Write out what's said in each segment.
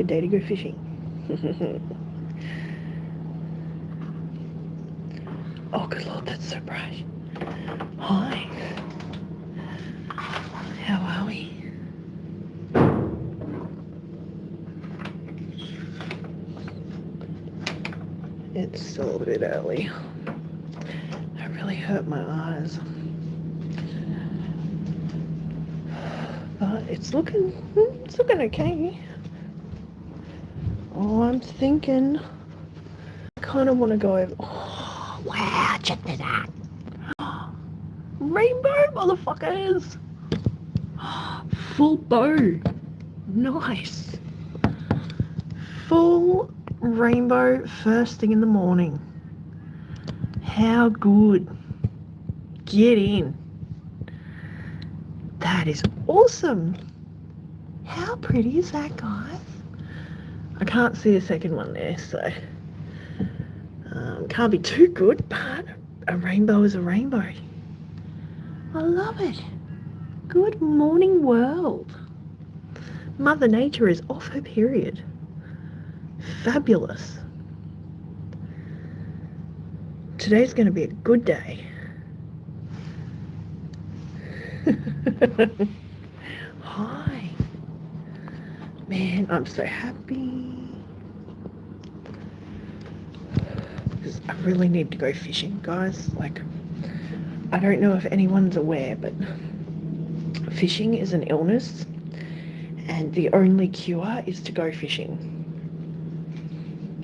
good day to go fishing. Oh, good Lord, that's so bright. Hi. How are we? It's still a bit early. That really hurt my eyes. But it's looking okay. Oh, I'm thinking I kind of want to go over. Oh, wow, check this out. Rainbow, motherfuckers. Full bow. Nice. Full rainbow first thing in the morning. How good. Get in. That is awesome. How pretty is that, guys? I can't see a second one there, so can't be too good, but a rainbow is a rainbow. I love it. Good morning, world. Mother Nature is off her period. Fabulous. Today's going to be a good day. Hi. Man, I'm so happy. Because I really need to go fishing, guys. Like, I don't know if anyone's aware, but fishing is an illness, and the only cure is to go fishing.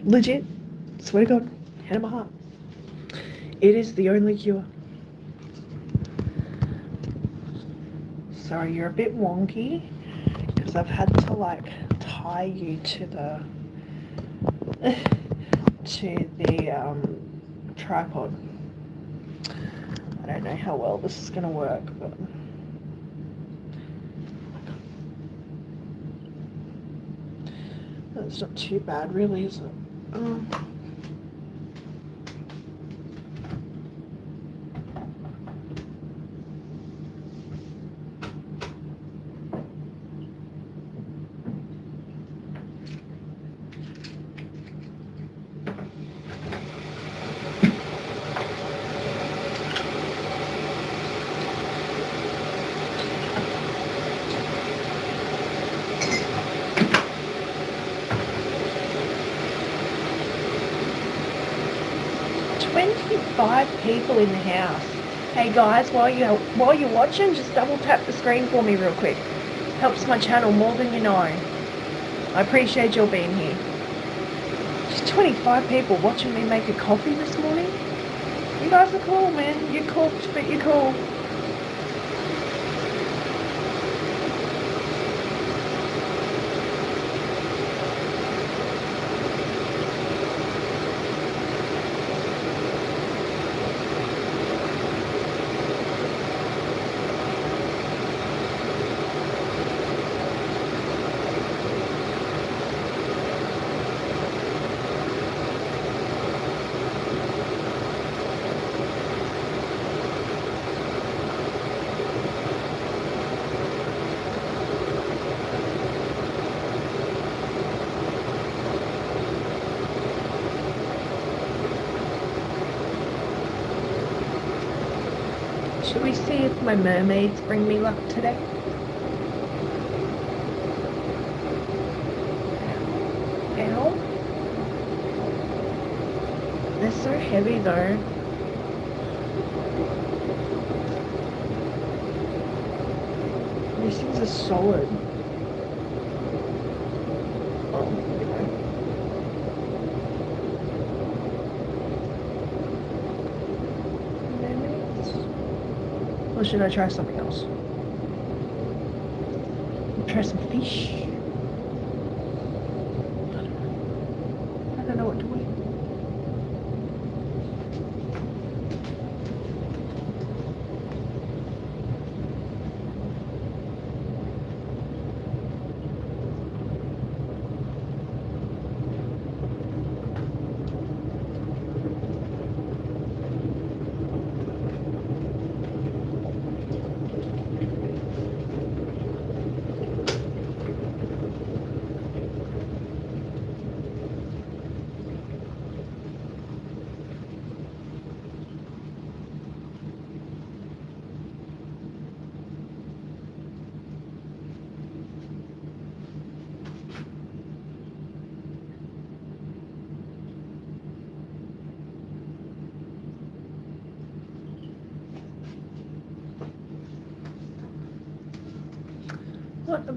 Legit. Swear to God. Hand on my heart. It is the only cure. Sorry, you're a bit wonky because I've had to like tie you to the tripod. I don't know how well this is going to work, but it's not too bad, really, is it? Five people in the house. Hey guys, while you're watching, just double tap the screen for me real quick. Helps my channel more than you know. I appreciate your being here. Just 25 people watching me make a coffee this morning. You guys are cool, man. You're cooked, but you're cool. Should we see if my mermaids bring me luck today? Ow. They're so heavy though. These things are solid. Oh, okay. Or should I try something else? Try some fish? I don't know what to eat.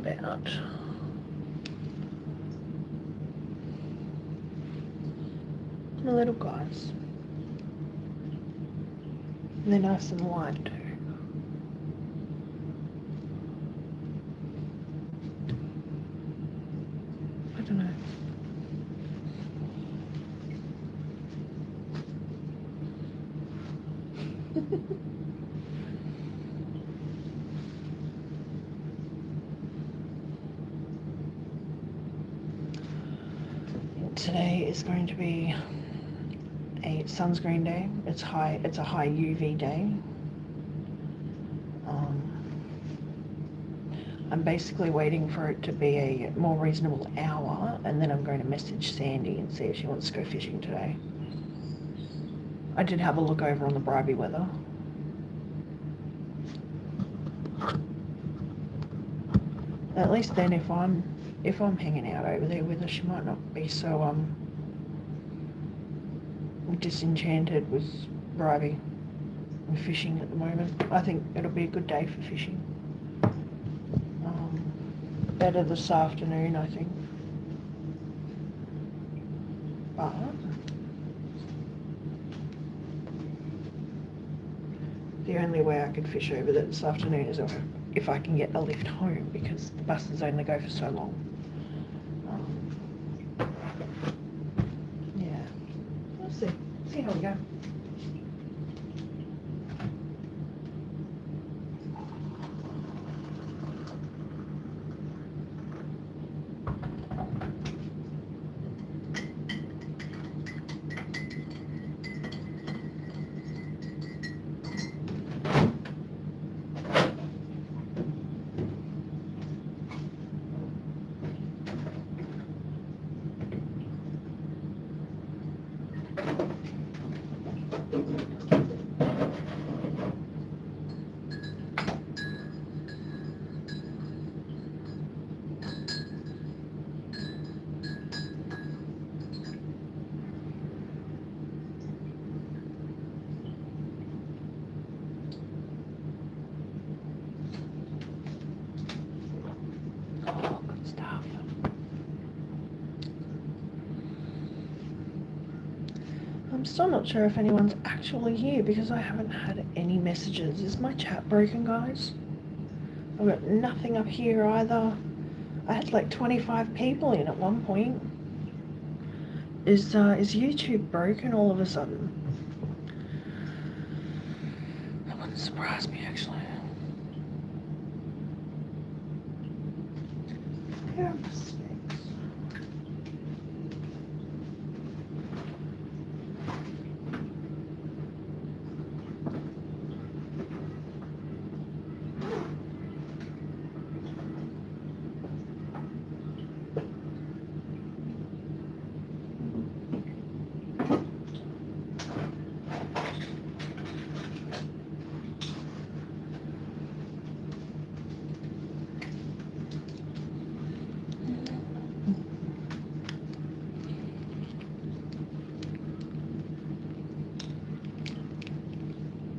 about the little guys. And they're nice and light too. I don't know. Today is going to be a sunscreen day. It's a high UV day. I'm basically waiting for it to be a more reasonable hour, and then I'm going to message Sandy and see if she wants to go fishing today. I did have a look over on the Bribey weather. At least then, if I'm hanging out over there with her, she might not be so disenchanted with Bribey and fishing at the moment. I think it'll be a good day for fishing. Better this afternoon, I think. But the only way I could fish over there this afternoon is if I can get a lift home, because the buses only go for so long. Yeah, we'll see how we go. I'm still not sure if anyone's actually here because I haven't had any messages. Is my chat broken, guys? I've got nothing up here either. I had like 25 people in at one point. Is YouTube broken all of a sudden? That wouldn't surprise me, actually. Here are mistakes.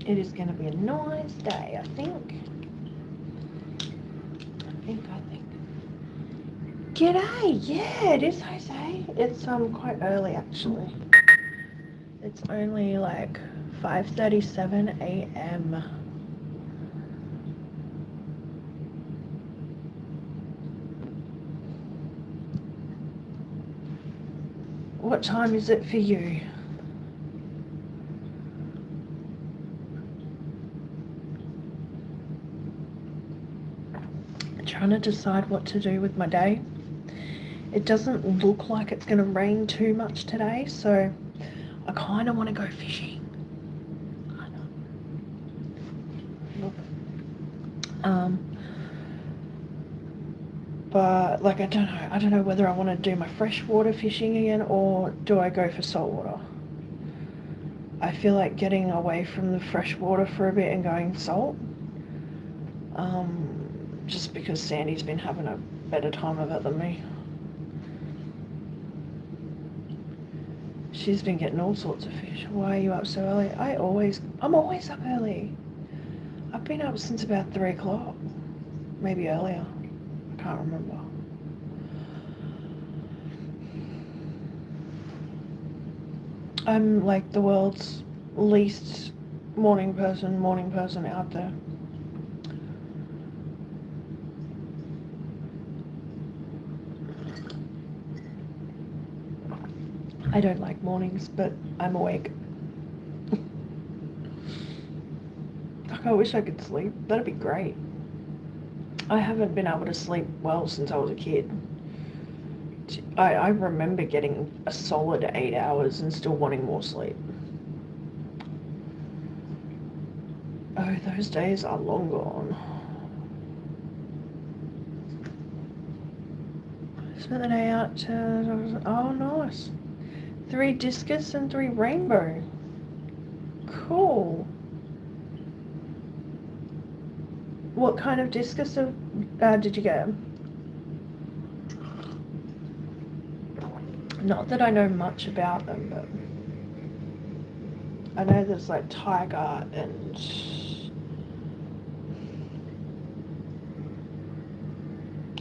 It is going to be a nice day, I think. G'day! Yeah, it is, Jose. It's quite early, actually. It's only like 5:37 a.m. What time is it for you? Trying to decide what to do with my day. It doesn't look like it's going to rain too much today, so I kind of want to go fishing. But like I don't know whether I want to do my freshwater fishing again or do I go for saltwater. I feel like getting away from the freshwater for a bit and going salt. Just because Sandy's been having a better time of it than me. She's been getting all sorts of fish. Why are you up so early? I'm always up early. I've been up since about 3 o'clock, maybe earlier. I can't remember. I'm like the world's least morning person out there. I don't like mornings, but I'm awake. I wish I could sleep. That'd be great. I haven't been able to sleep well since I was a kid. I remember getting a solid 8 hours and still wanting more sleep. Oh, those days are long gone. Spent the day out to... Oh, nice. 3 discus and 3 rainbow. Cool. What kind of discus did you get? Not that I know much about them, but I know there's like tiger and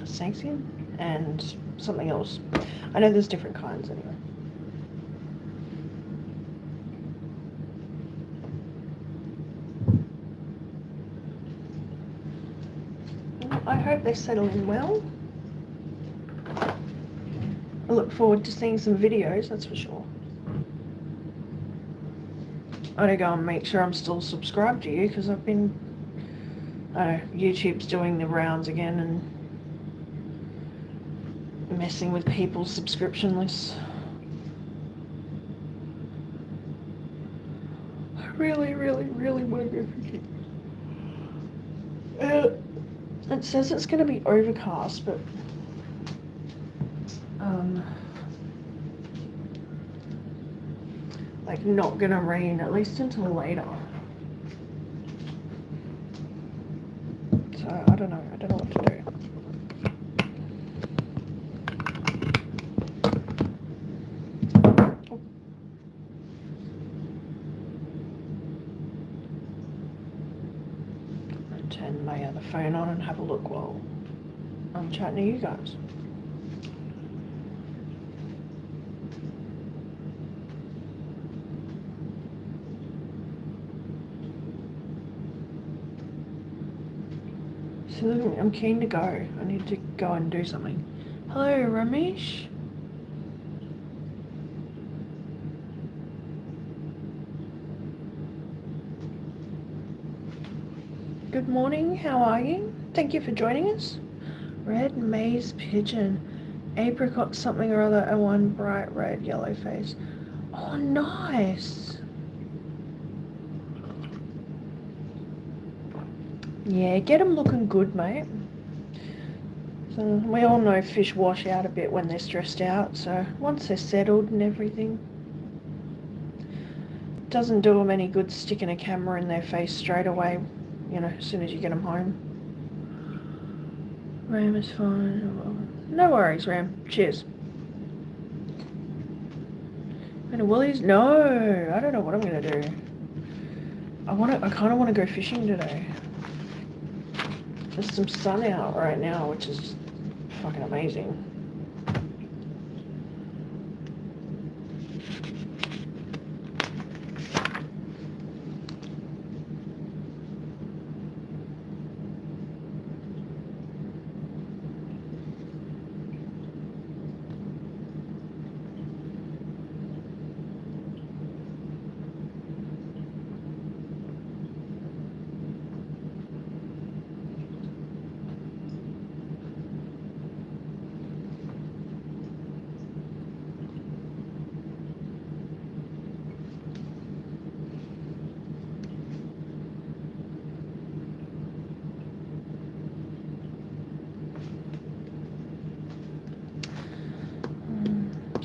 snakeskin and something else. I know there's different kinds anyway. I hope they settle in well. I look forward to seeing some videos, that's for sure. I'm going to go and make sure I'm still subscribed to you because I've been, I don't know, YouTube's doing the rounds again and messing with people's subscription lists. I really, really, really want to go fishing. It says it's going to be overcast, but like not going to rain at least until later. So I don't know what to do. Turn my other phone on and have a look while I'm chatting to you guys. So I'm keen to go. I need to go and do something. Hello, Ramesh. Good morning, how are you? Thank you for joining us. Red maize pigeon, apricot something or other, and one bright red yellow face. Oh, nice. Yeah, get them looking good, mate. So we all know fish wash out a bit when they're stressed out, so once they're settled and everything, doesn't do them any good sticking a camera in their face straight away, you know, as soon as you get them home. Ram is fine. No worries, Ram. Cheers. Going to Woolies? No, I don't know what I'm going to do. I kind of want to go fishing today. There's some sun out right now, which is fucking amazing.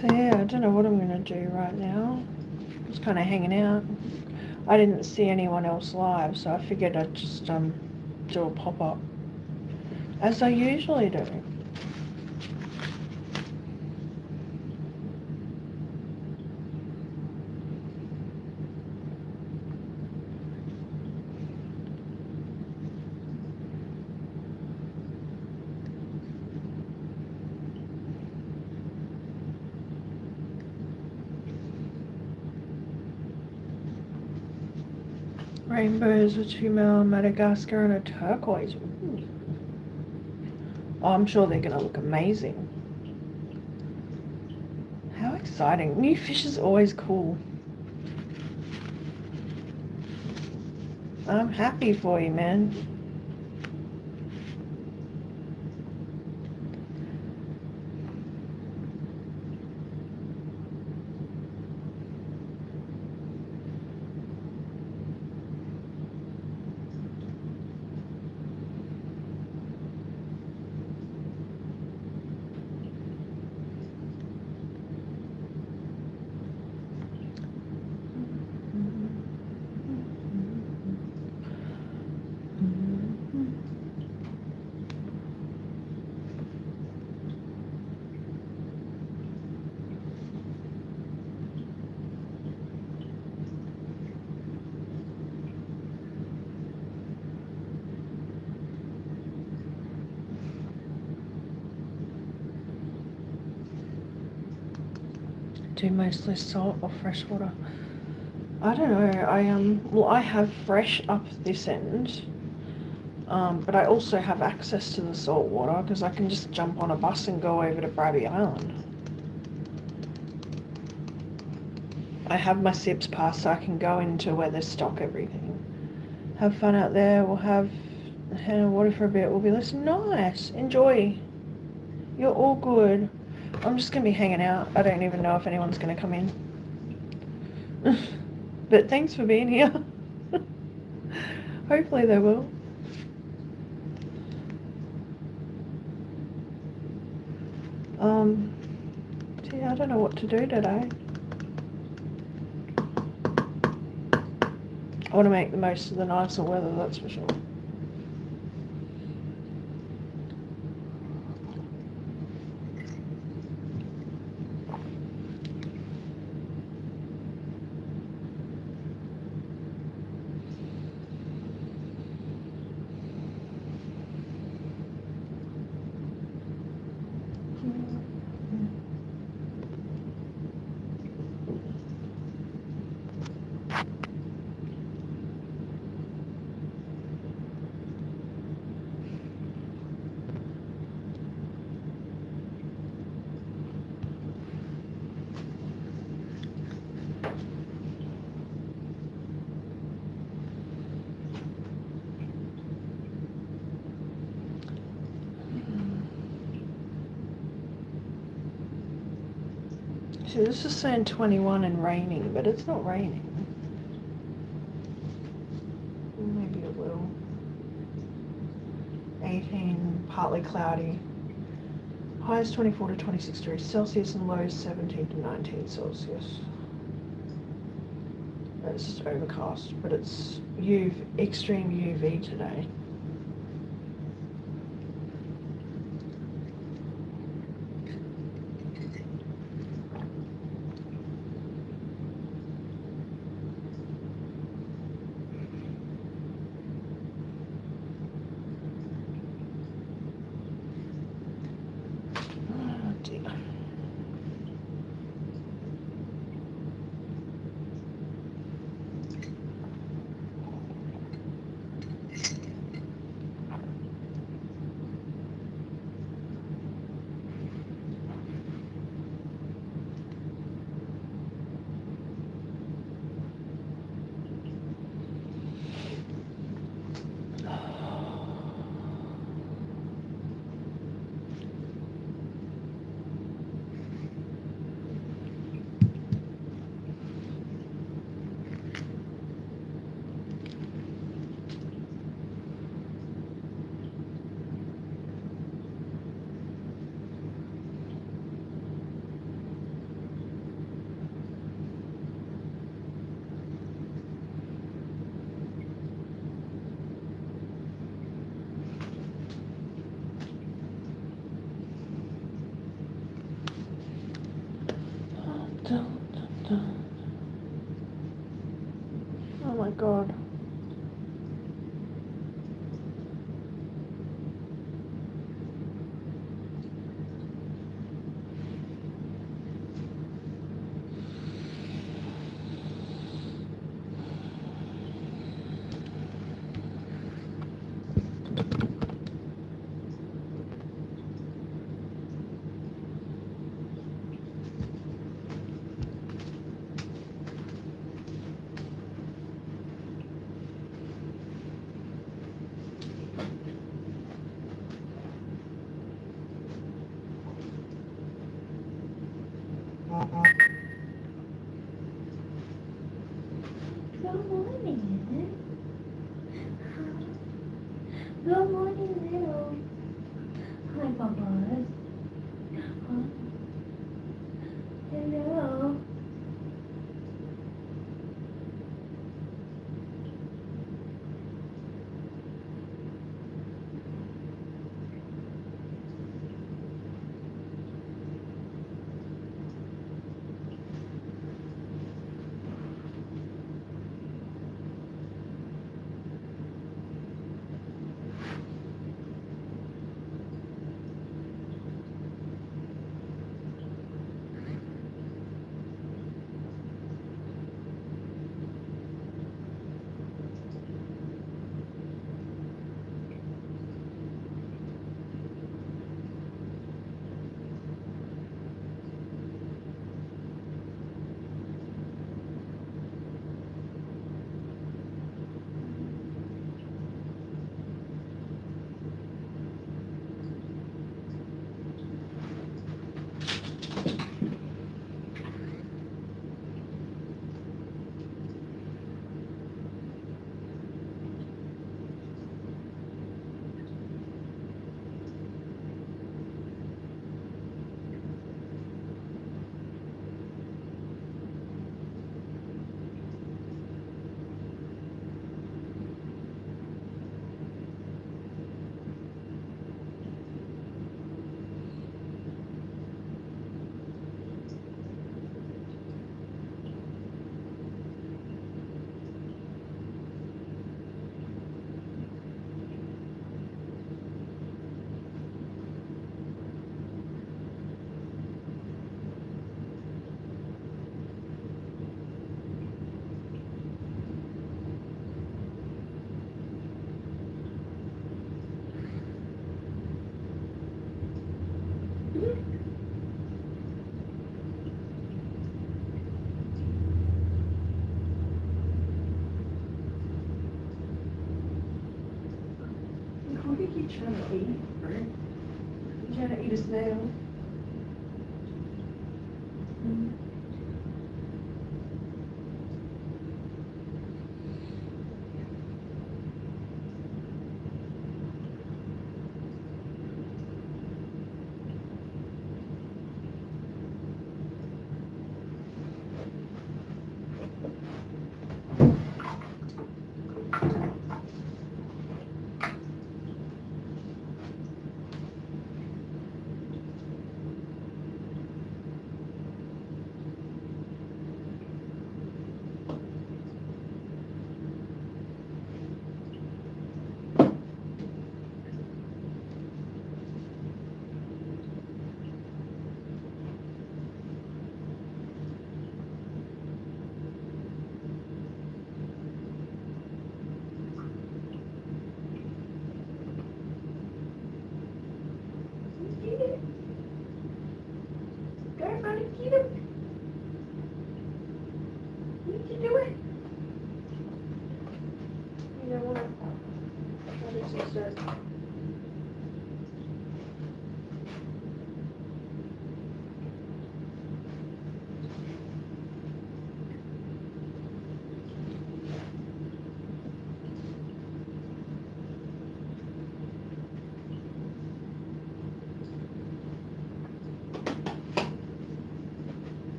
So yeah, I don't know what I'm going to do right now. Just kind of hanging out. I didn't see anyone else live, so I figured I'd just do a pop-up, as I usually do. Rainbows, a female, Madagascar, and a turquoise. Ooh. Oh, I'm sure they're going to look amazing. How exciting. New fish is always cool. I'm happy for you, man. Do mostly salt or fresh water? I don't know. Well, I have fresh up this end, but I also have access to the salt water because I can just jump on a bus and go over to Brabby Island. I have my SIPS pass, so I can go into where they stock everything. Have fun out there. We'll have water for a bit. We'll be listening. Nice. Enjoy. You're all good. I'm just going to be hanging out. I don't even know if anyone's going to come in. But thanks for being here. Hopefully they will. Yeah, I don't know what to do today. I want to make the most of the nicer weather, that's for sure. See, this is saying 21 and raining, but it's not raining. Maybe it will. 18, partly cloudy. Highs 24 to 26 degrees Celsius and lows 17 to 19 Celsius. It's just overcast, but it's extreme UV today. Oh my god. Good morning. Good morning, little. Hi, Bubbles. Huh? Hello. What are you trying to eat, Brent? You trying to eat a snail? Get it. Go, buddy, get it. You can do it. You know what? What is it, sir?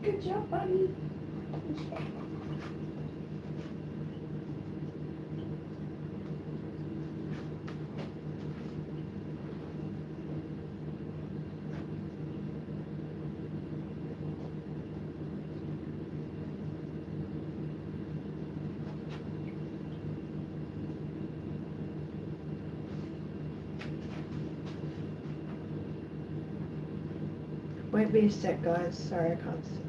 Good job, buddy. Won't be a sec, guys. Sorry, I can't see.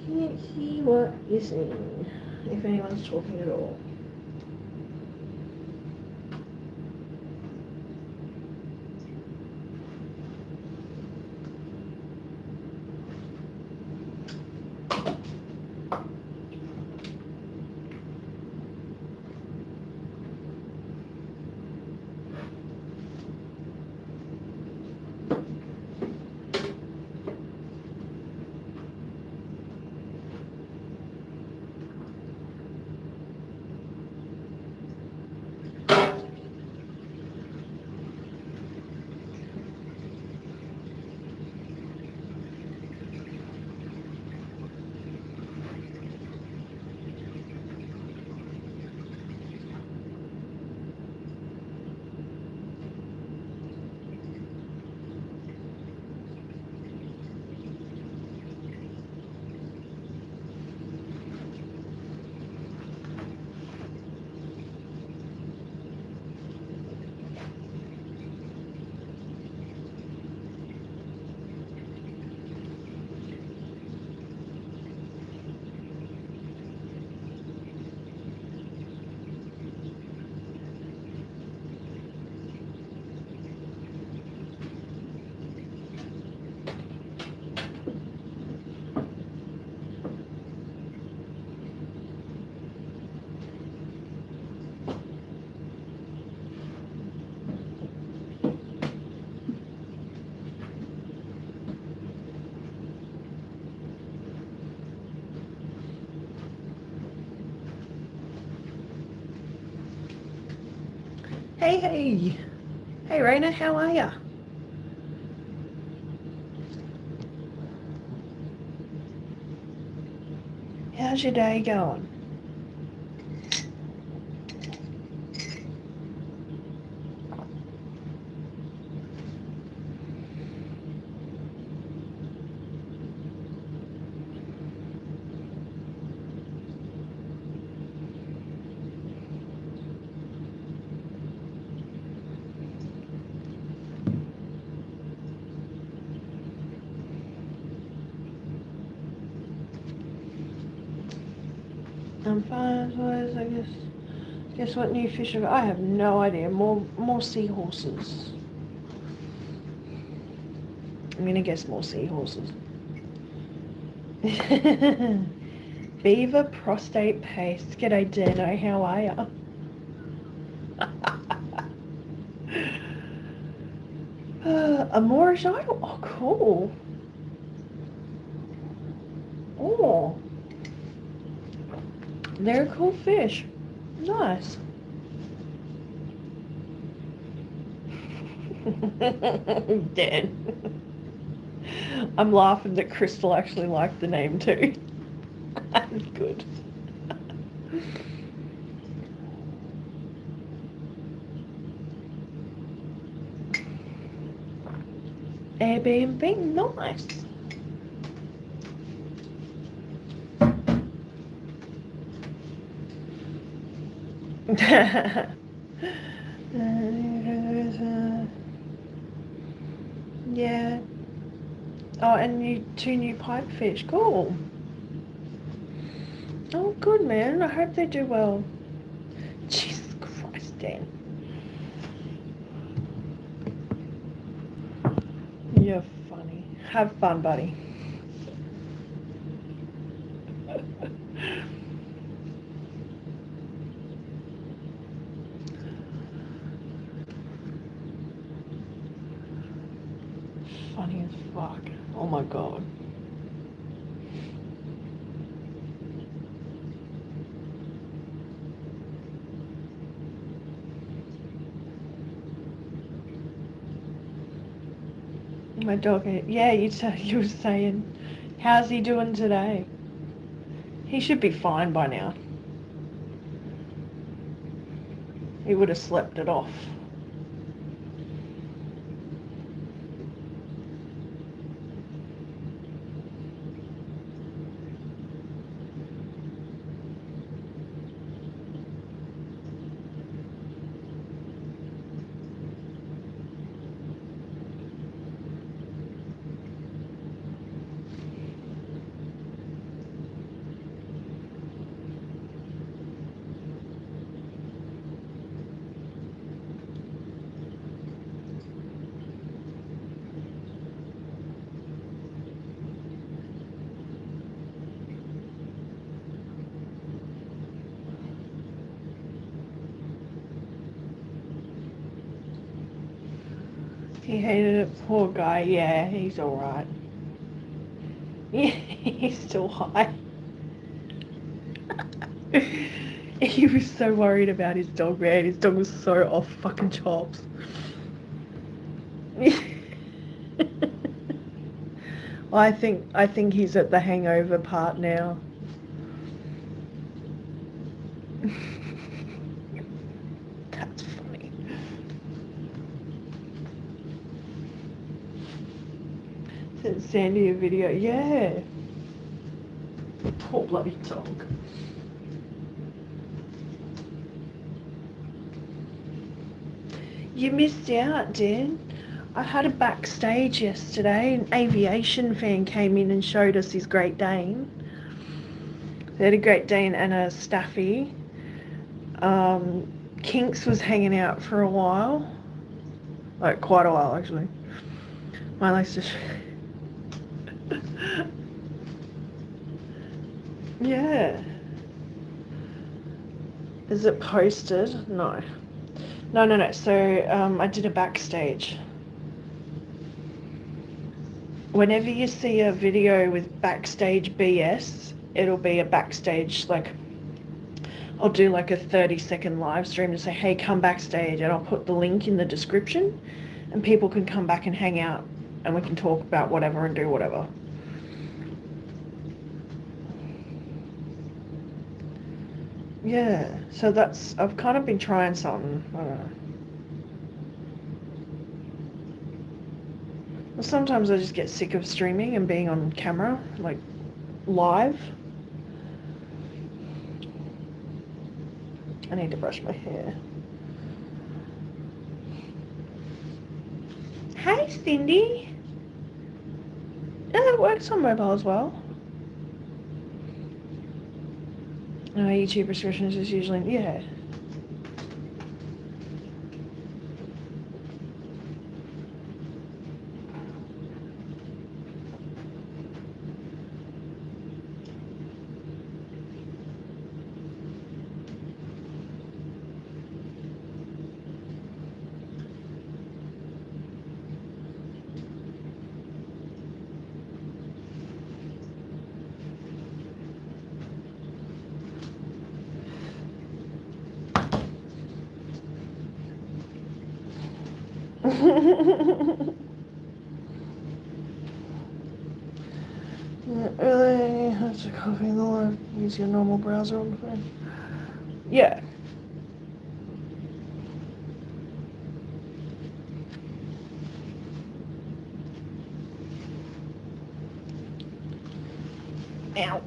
Can't see what you're saying. if anyone's talking at all. Hey. Hey, Raina, how are ya? How's your day going? I'm fine, so I guess what new fish have I have no idea. More seahorses. I'm gonna guess more seahorses. Beaver prostate paste. G'day Dano, how are ya? A Moorish idol? Oh, cool. Oh, they're a cool fish. Nice. Dead. I'm laughing that Crystal actually liked the name too. That's good. Airbnb, nice. Yeah. Oh, and two new pipefish. Cool. Oh, good, man. I hope they do well. Jesus Christ, Dan. You're funny. Have fun, buddy. Funny as fuck. Oh my god. My dog, yeah, you were saying, how's he doing today? He should be fine by now. He would have slept it off. He hated it. Poor guy. Yeah, he's alright. Yeah, he's still high. He was so worried about his dog, man. His dog was so off fucking chops. I think he's at the hangover part now. That's funny. Sent Sandy a video. Yeah. Poor bloody dog. You missed out, dude. I had a backstage yesterday. An aviation fan came in and showed us his Great Dane. They had a Great Dane and a Staffy. Kinks was hanging out for a while. Like, quite a while, actually. My legs just... Yeah. Is it posted? No. No. So, I did a backstage. Whenever you see a video with backstage BS, it'll be a backstage, like, I'll do like a 30-second live stream to say, hey, come backstage, and I'll put the link in the description, and people can come back and hang out, and we can talk about whatever and do whatever. Yeah, so I've kind of been trying something, I don't know. Well, sometimes I just get sick of streaming and being on camera, like, live. I need to brush my hair. Hey, Cindy. Yeah, it works on mobile as well. No, YouTube prescriptions is usually, yeah. Really have to copy the live. Use your normal browser on the phone. Yeah. Ow.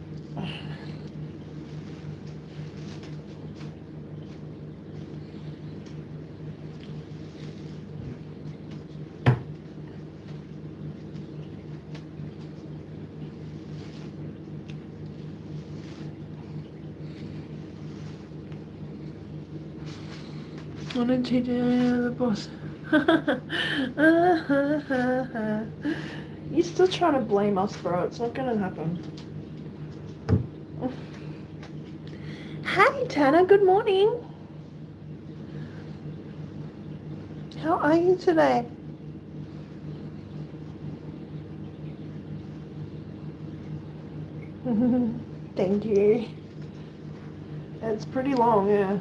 What did he do, the boss? You're still trying to blame us, bro. It's not gonna happen. Hi, Tana. Good morning. How are you today? Thank you. It's pretty long, yeah.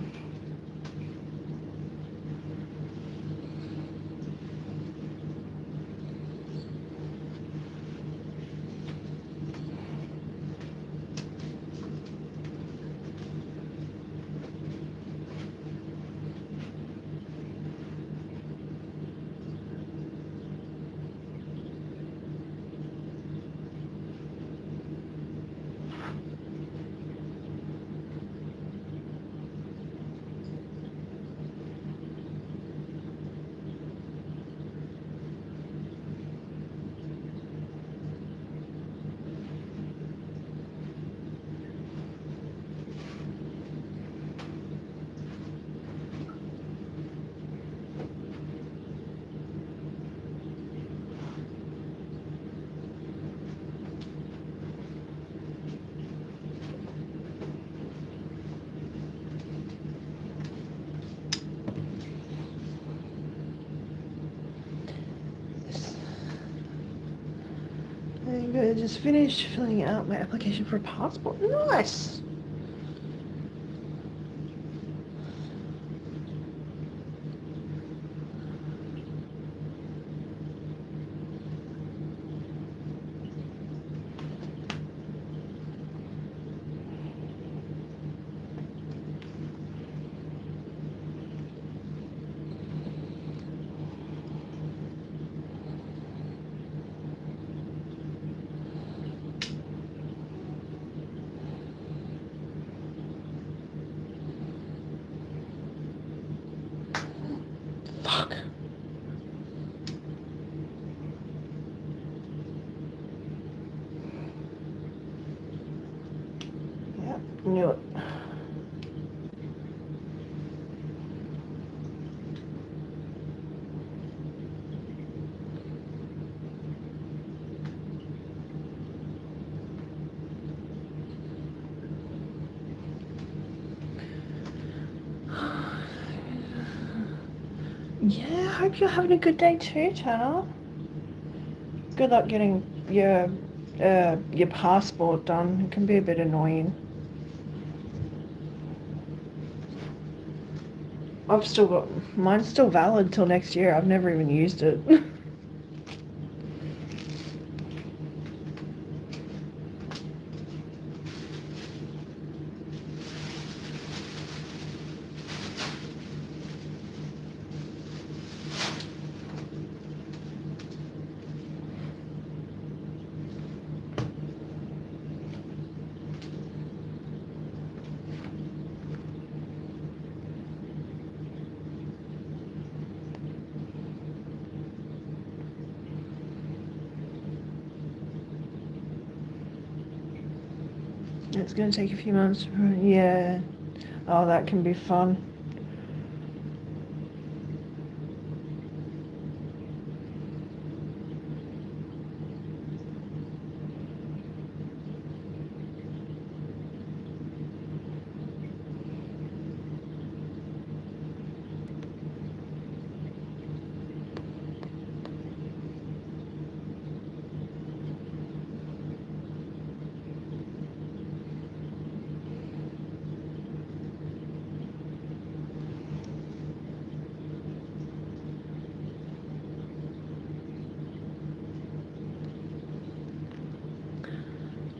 Yeah, just finished filling out my application for a passport. Nice! Fuck. Yep, knew it. Yeah, hope you're having a good day too, Tanner. Good luck getting your passport done. It can be a bit annoying. Mine's still valid till next year. I've never even used it. It's going to take a few months. Yeah. Oh, that can be fun.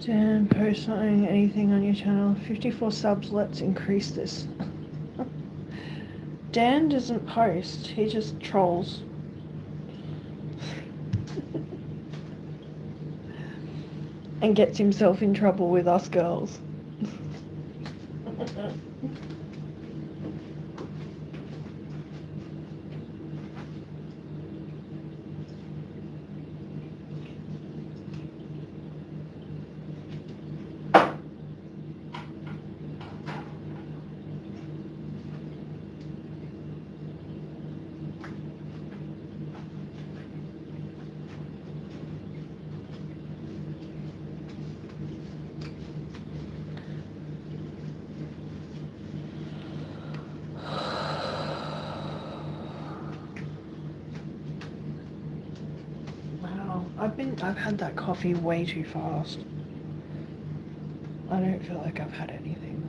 Dan, post something, anything on your channel. 54 subs, let's increase this. Dan doesn't post, he just trolls. And gets himself in trouble with us girls. Wow, I've had that coffee way too fast. I don't feel like I've had anything.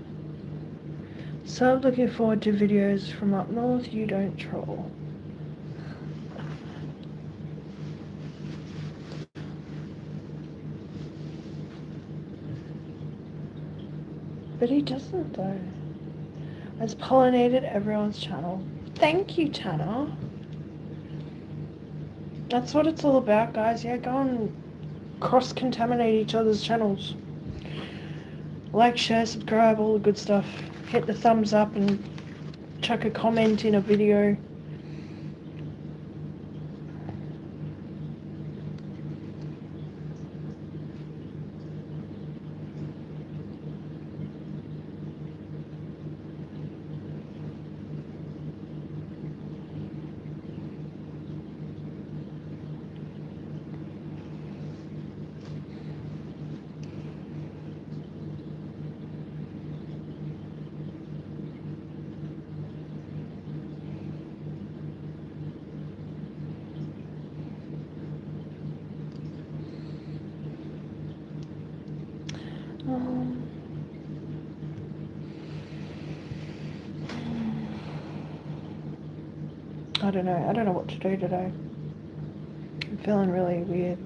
So looking forward to videos from up north. You don't troll. But he doesn't though. Has pollinated everyone's channel. Thank you, Tanner. That's what it's all about, guys. Yeah, go and cross-contaminate each other's channels. Like, share, subscribe, all the good stuff. Hit the thumbs up and chuck a comment in a video. I don't know what to do today. I'm feeling really weird.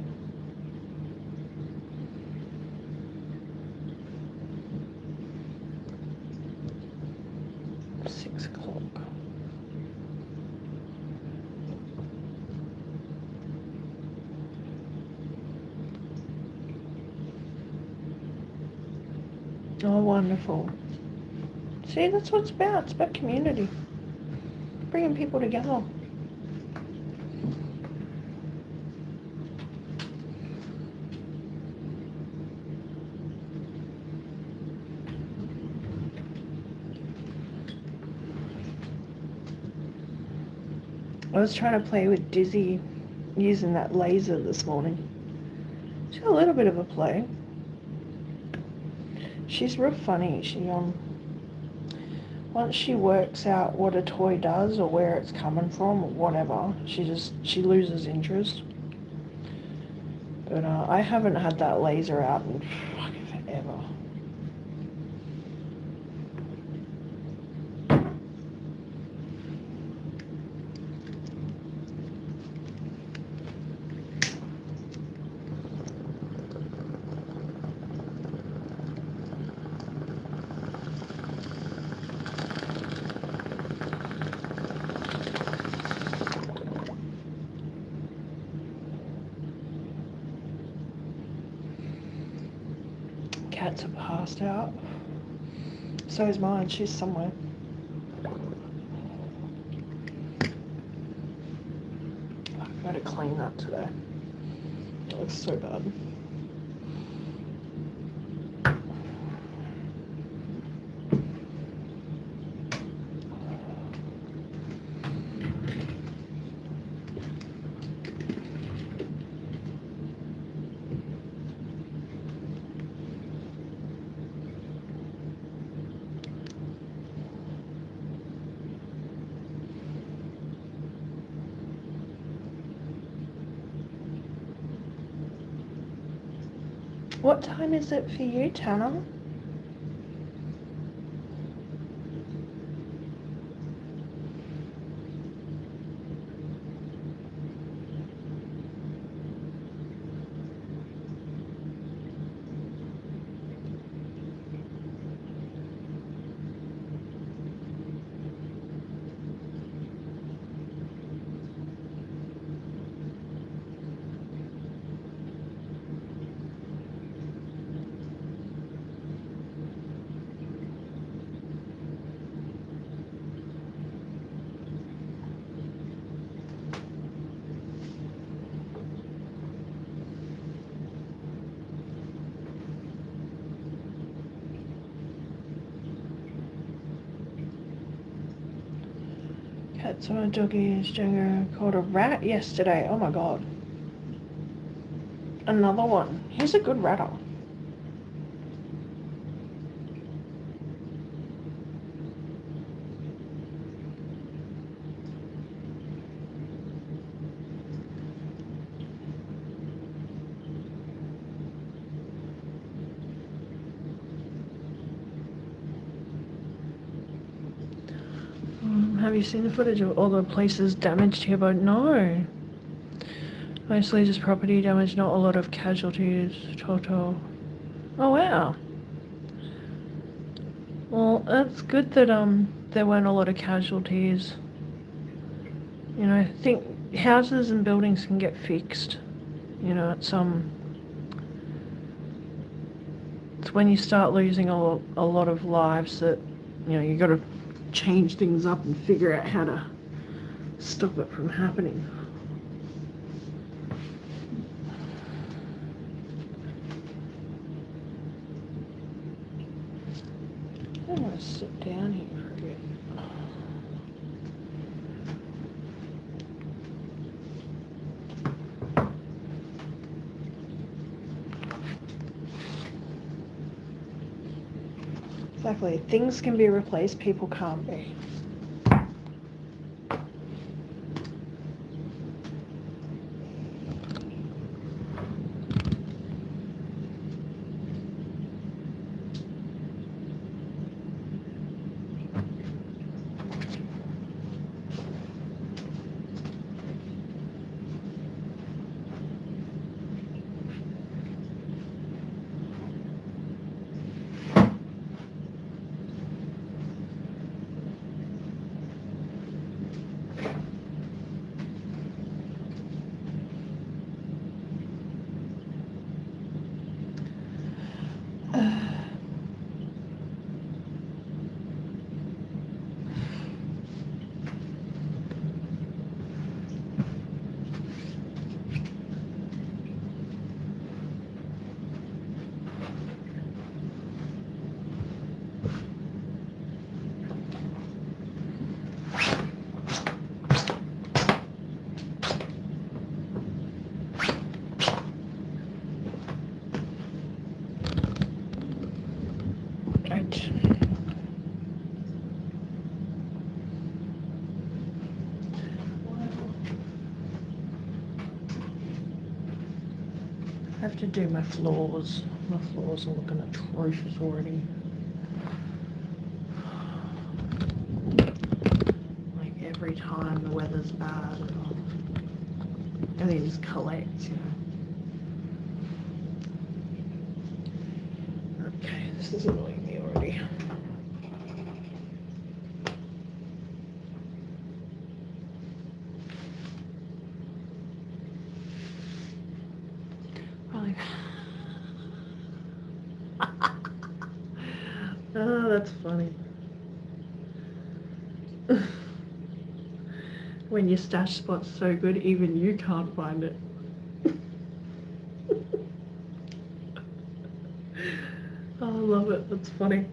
Six o'clock. Oh, wonderful. See, that's what it's about. It's about community. Bringing people together. I was trying to play with Dizzy using that laser this morning. She got a little bit of a play. She's real funny. Once she works out what a toy does or where it's coming from or whatever, she loses interest. But I haven't had that laser out in fucking forever. Cats are passed out. So is mine. She's somewhere. I've got to clean that today. It looks so bad. What time is it for you, Tanner? Cat saw a doggy's Django caught a rat yesterday. Oh my god. Another one. He's a good ratter. Have you seen the footage of all the places damaged here? But no. Mostly just property damage, not a lot of casualties. Total. Oh wow. Well, that's good that there weren't a lot of casualties. You know, I think houses and buildings can get fixed. You know, it's when you start losing a lot of lives that, you know, you got to change things up and figure out how to stop it from happening. I want to sit down here for a bit. Exactly. Things can be replaced, people can't be. to do my floors. My floors are looking atrocious already. Like every time the weather's bad, everything just collects, you know. Okay, this is annoying me already. Probably. Oh, that's funny. When your stash spot's so good, even you can't find it. Oh, I love it. That's funny.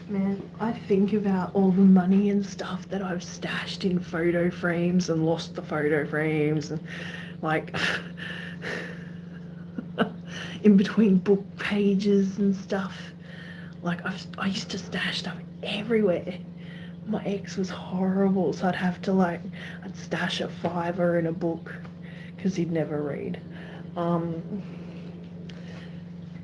Man, I think about all the money and stuff that I've stashed in photo frames and lost the photo frames and like in between book pages and stuff. Like I used to stash stuff everywhere. My ex was horrible, so I'd stash a $5 in a book because he'd never read.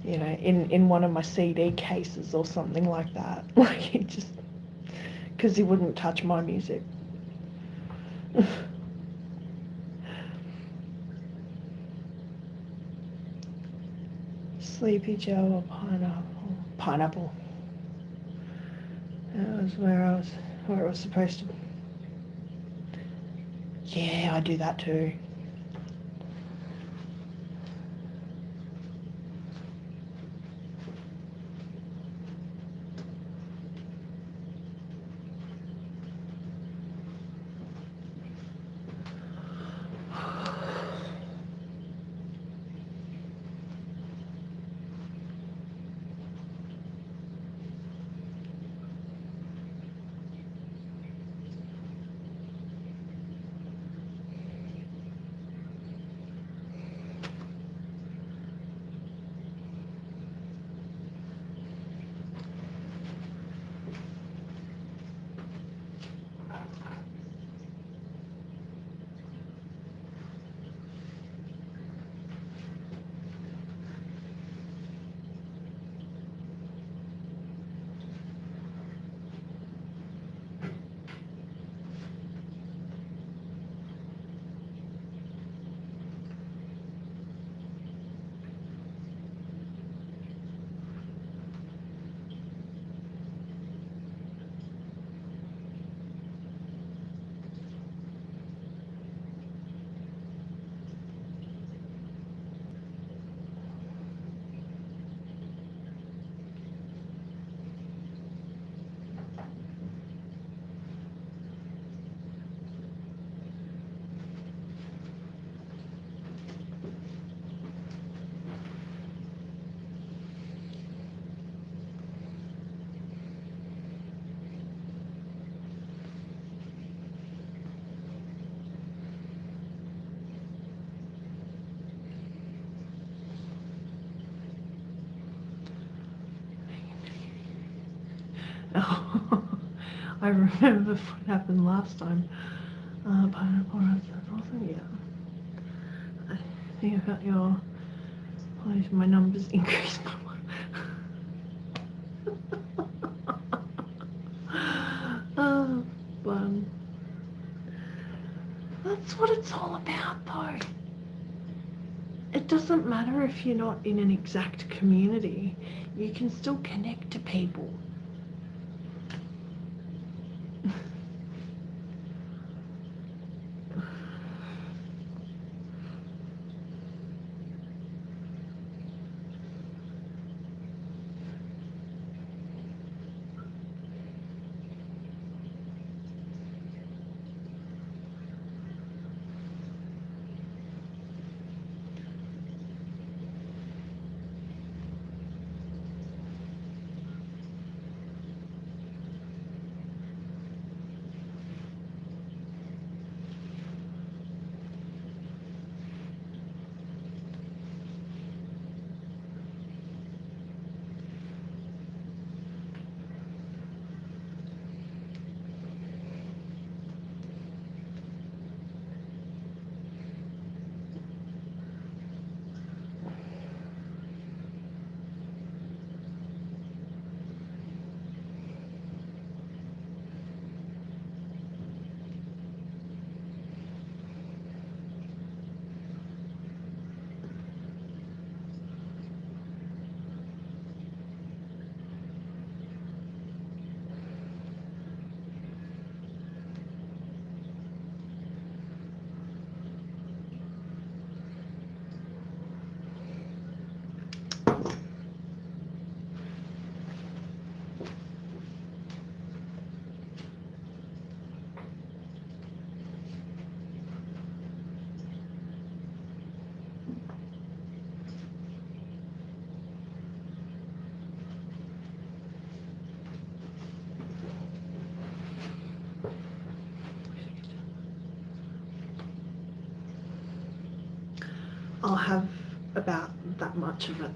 You know, in one of my CD cases or something like that. Like he just, because he wouldn't touch my music. Sleepy Joe or pineapple. Pineapple. That was where it was supposed to. Yeah, I do that too. Oh, I remember what happened last time. Pineapple wasn't yet. I think about my numbers increased by one. Oh, fun. That's what it's all about, though. It doesn't matter if you're not in an exact community. You can still connect to people. I'll have about that much of it.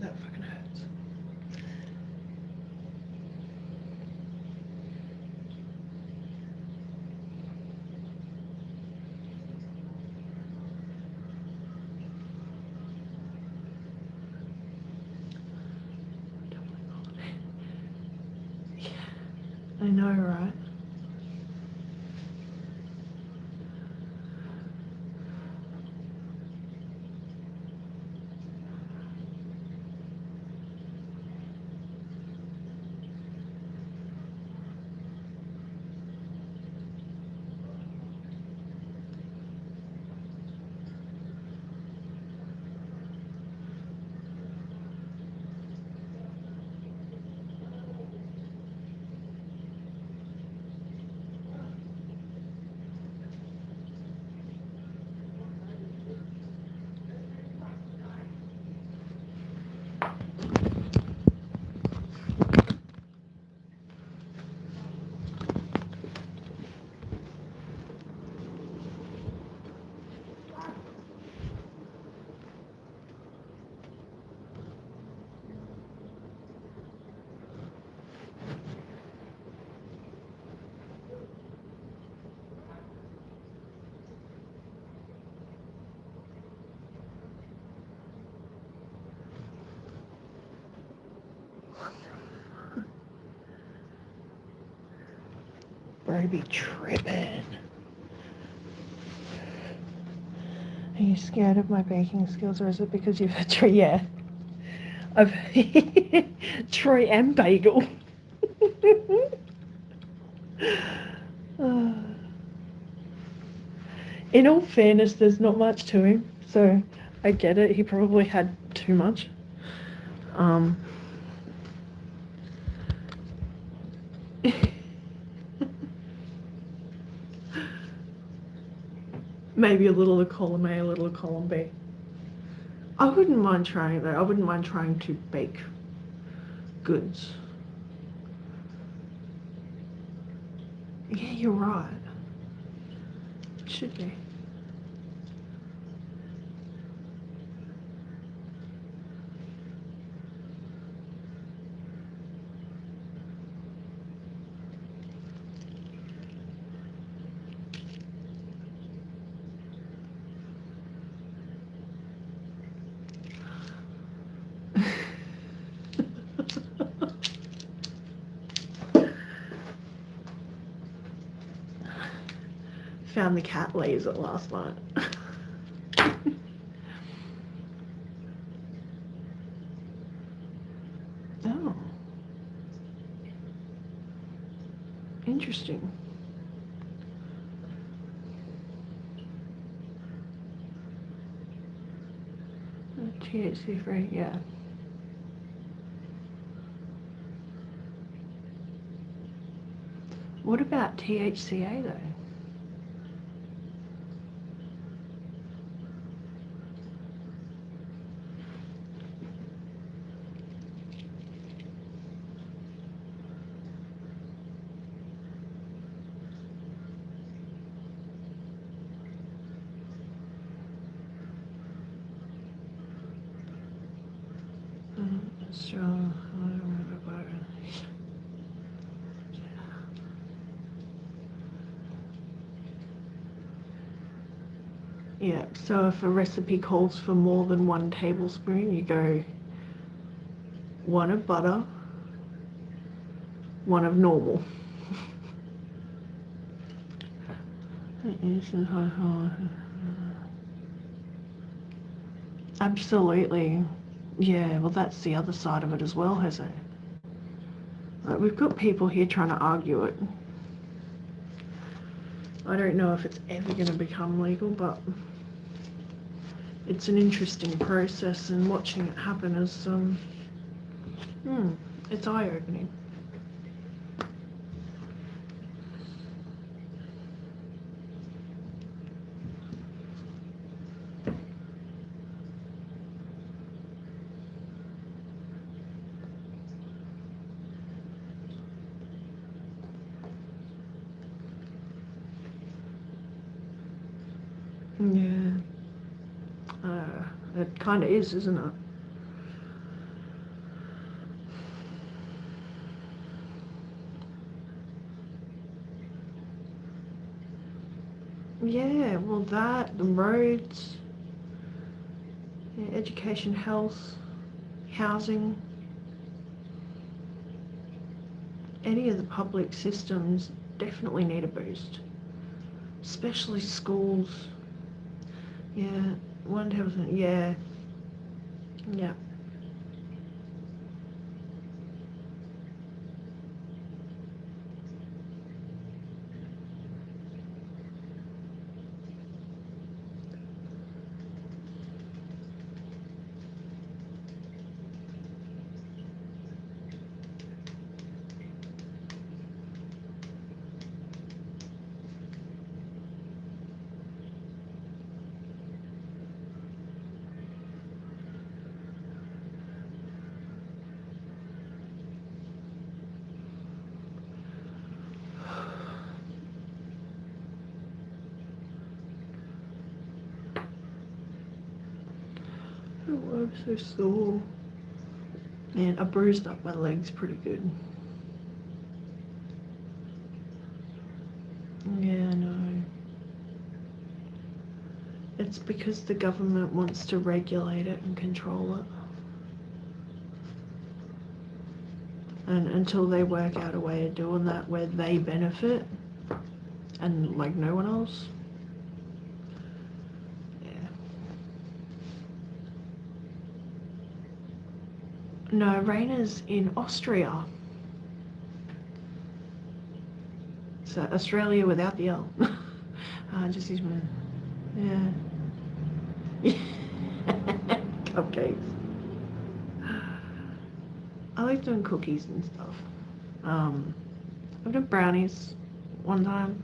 That fucking hurts. Yeah, I know, right? Bro, be tripping. Are you scared of my baking skills, or is it because you've had Troy? Yeah, I've Troy and bagel. Uh, in all fairness, there's not much to him, so I get it. He probably had too much. Maybe a little of column A, a little of column B. I wouldn't mind trying though. I wouldn't mind trying to bake goods. Yeah, you're right. It should be. Found the cat laser last night. Oh. Interesting. THC free, yeah. What about THCA though? Strong. Yeah, so if a recipe calls for more than 1 tablespoon, you go 1 of butter, 1 of normal. Absolutely. Yeah, well, that's the other side of it as well, has it? Like, we've got people here trying to argue it. I don't know if it's ever going to become legal, but it's an interesting process, and watching it happen is, it's eye-opening. It kind of is, isn't it? Yeah, well that, the roads, yeah, education, health, housing, any of the public systems definitely need a boost. Especially schools. Yeah, 1,000, yeah. Yeah. Oh, I'm so sore. Man, I bruised up my legs pretty good. Yeah, I know. It's because the government wants to regulate it and control it. And until they work out a way of doing that where they benefit and like no one else. Yeah. No, Raina's in Austria. So Australia without the L. Just use my, yeah. Cupcakes. I like doing cookies and stuff. I've done brownies one time.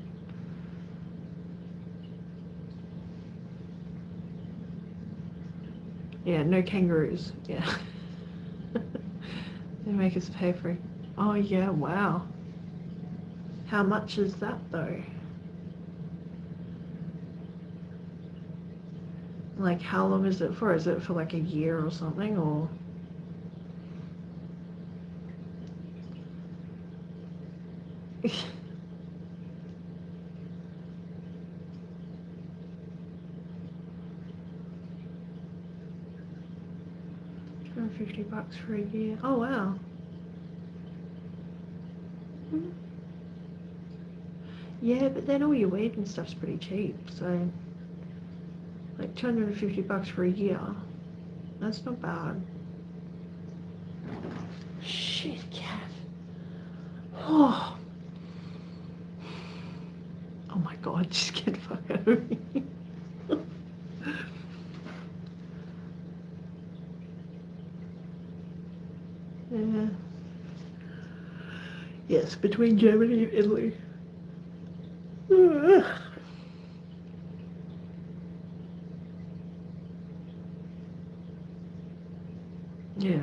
Yeah, no kangaroos. Yeah. They make us pay for it. Oh yeah, wow. How much is that though? Like how long is it for? Is it for like a year or something or? $250 for a year. Oh wow. Yeah, but then all your weed and stuff's pretty cheap, so like $250 for a year. That's not bad. Shit, cat. Oh. Oh my god, just get the fuck out of me. Yeah. Yes, between Germany and Italy. Yeah.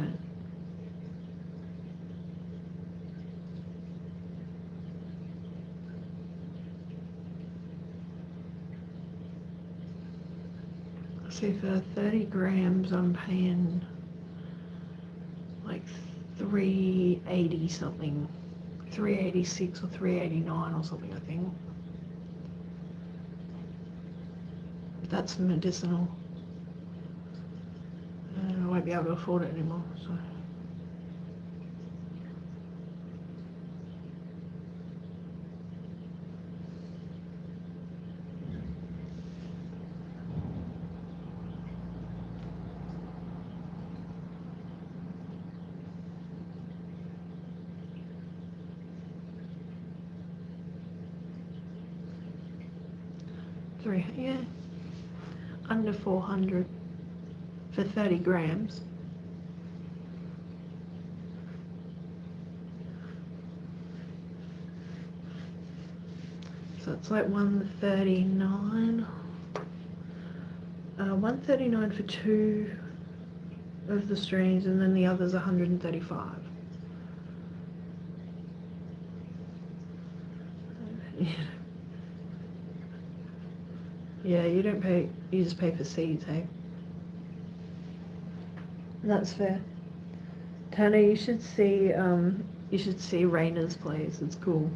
See, for 30 grams, I'm paying like 380 something, 386 or 389 or something, I think. That's medicinal. And I won't be able to afford it anymore, so. Yeah, under 400 for 30 grams. So it's like 139. 139 for two of the strains, and then the other's 135. Yeah, you don't pay, you just pay for seeds, hey? That's fair. Tanner, you should see Rainer's place. It's cool.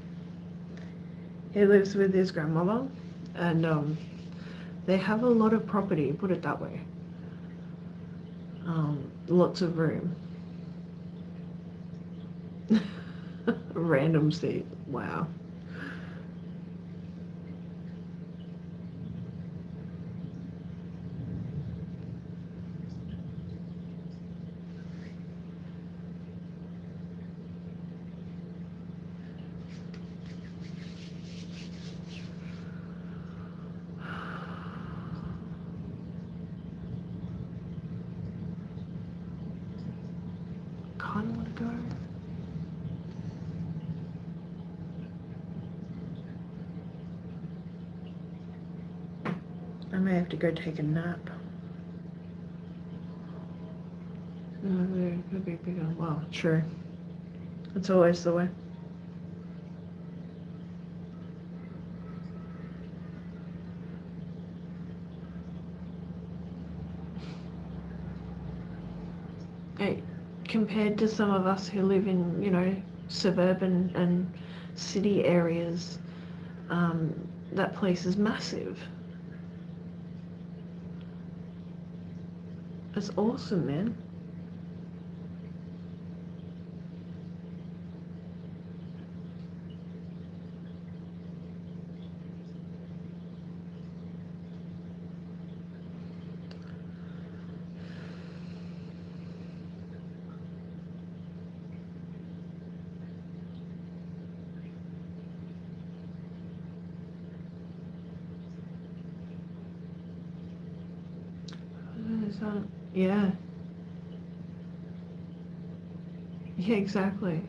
He lives with his grandmother, and they have a lot of property. Put it that way. Lots of room. Random seat. Wow. Kind of want to go. I may have to go take a nap. No, it could be bigger. Well, true. It's always the way. Hey, compared to some of us who live in, suburban and city areas, that place is massive. It's awesome, man. Yeah. Yeah, exactly.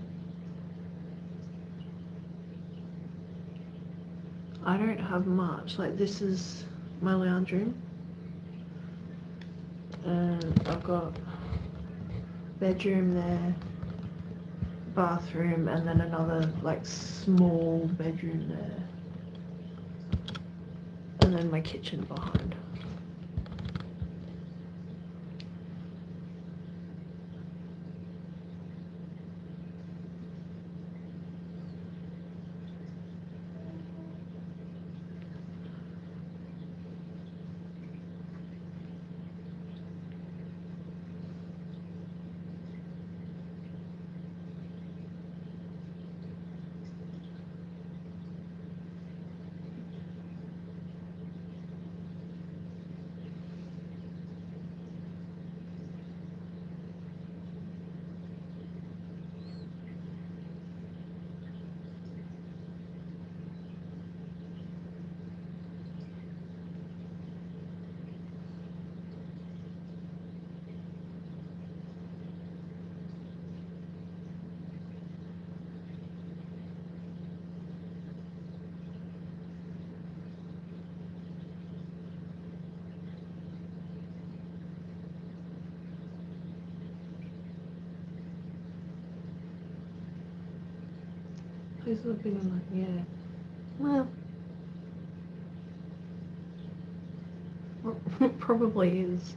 I don't have much. Like, this is my lounge room. And I've got bedroom there, bathroom, and then another, like, small bedroom there. And then my kitchen behind. Please look big enough, yeah. Well, probably is.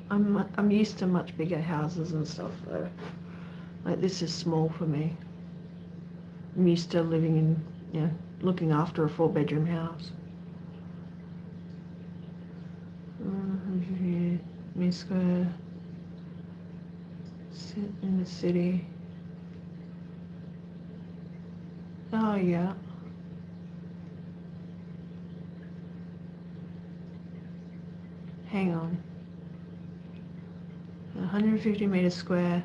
I'm used to much bigger houses and stuff though. Like, this is small for me. I'm used to living in, looking after a 4-bedroom house. Me Square. Sit in the city. Oh yeah. Hang on. 150 meters square,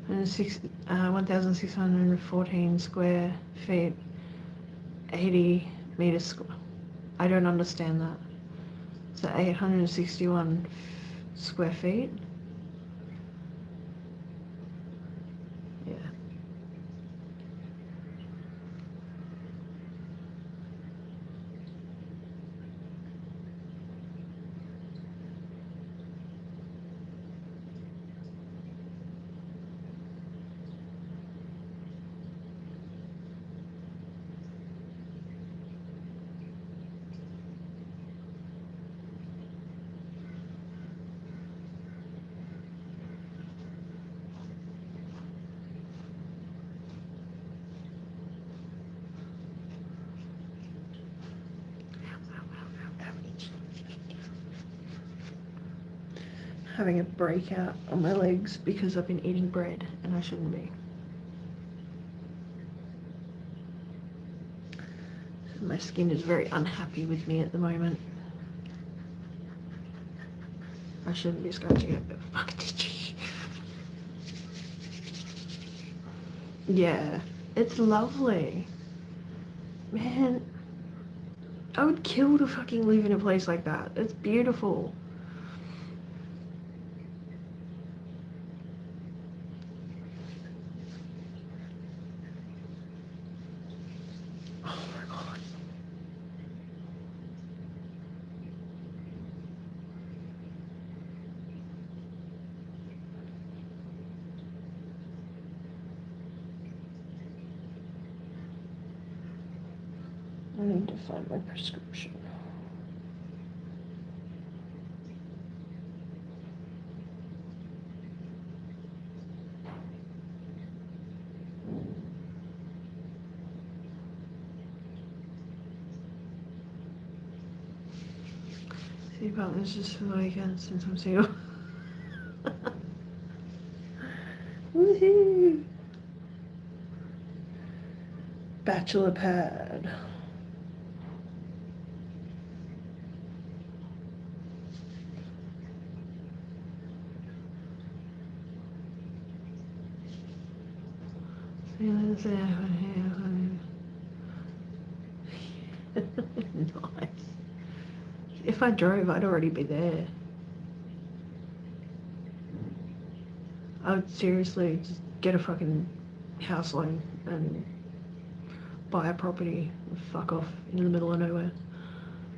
1,614 square feet, 80 meters square. I don't understand that. So 861 square feet. Yeah. having a breakout on my legs because I've been eating bread and I shouldn't be. My skin is very unhappy with me at the moment. I shouldn't be scratching it, but fuck did you? Yeah, it's lovely. Man, I would kill to fucking live in a place like that. It's beautiful. Oh my god. I need to find my prescription. See about this just for the weekend since I'm single. Woohoo! Bachelor pad. Nice. If I drove, I'd already be there. I would seriously just get a fucking house loan and buy a property and fuck off in the middle of nowhere.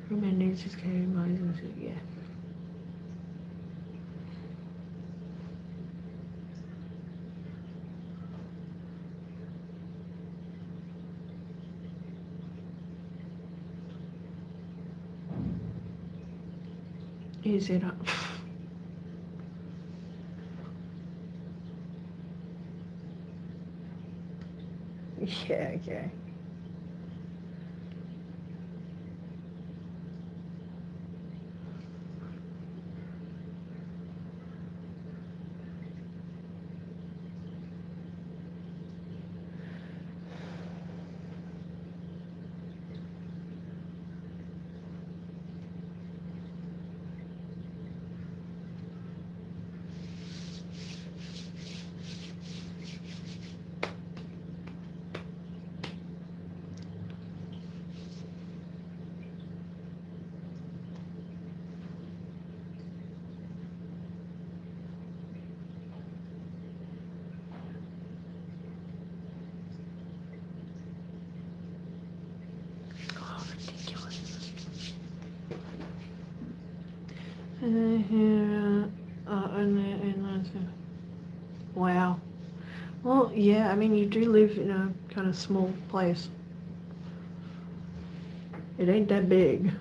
Roman needs his care, yeah. Is it up? Yeah, okay. Oh, ridiculous. Wow. Well, yeah, I mean, you do live in a kind of small place. It ain't that big.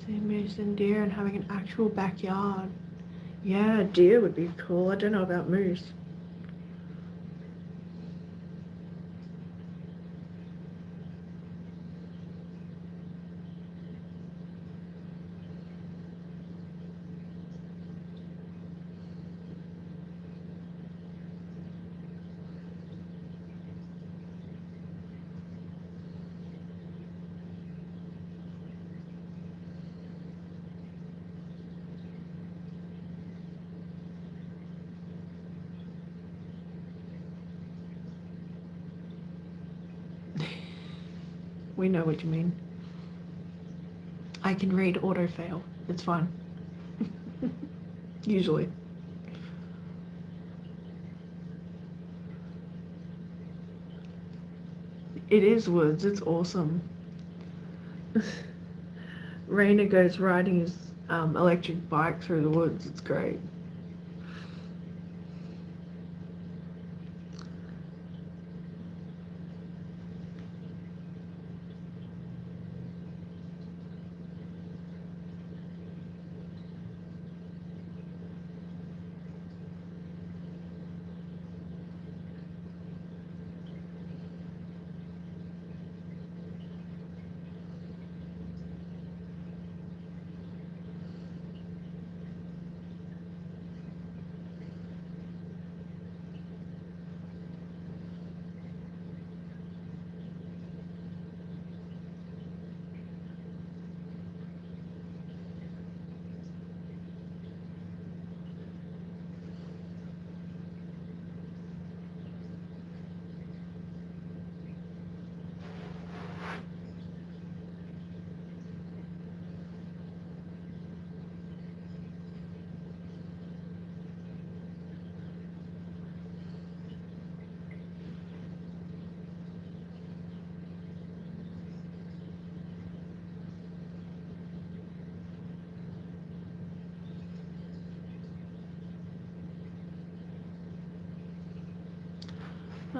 Same moose and deer and having an actual backyard. Yeah, deer would be cool. I don't know about moose. We know what you mean. I can read autofail. It's fine. Usually. It is woods. It's awesome. Rainer goes riding his electric bike through the woods. It's great.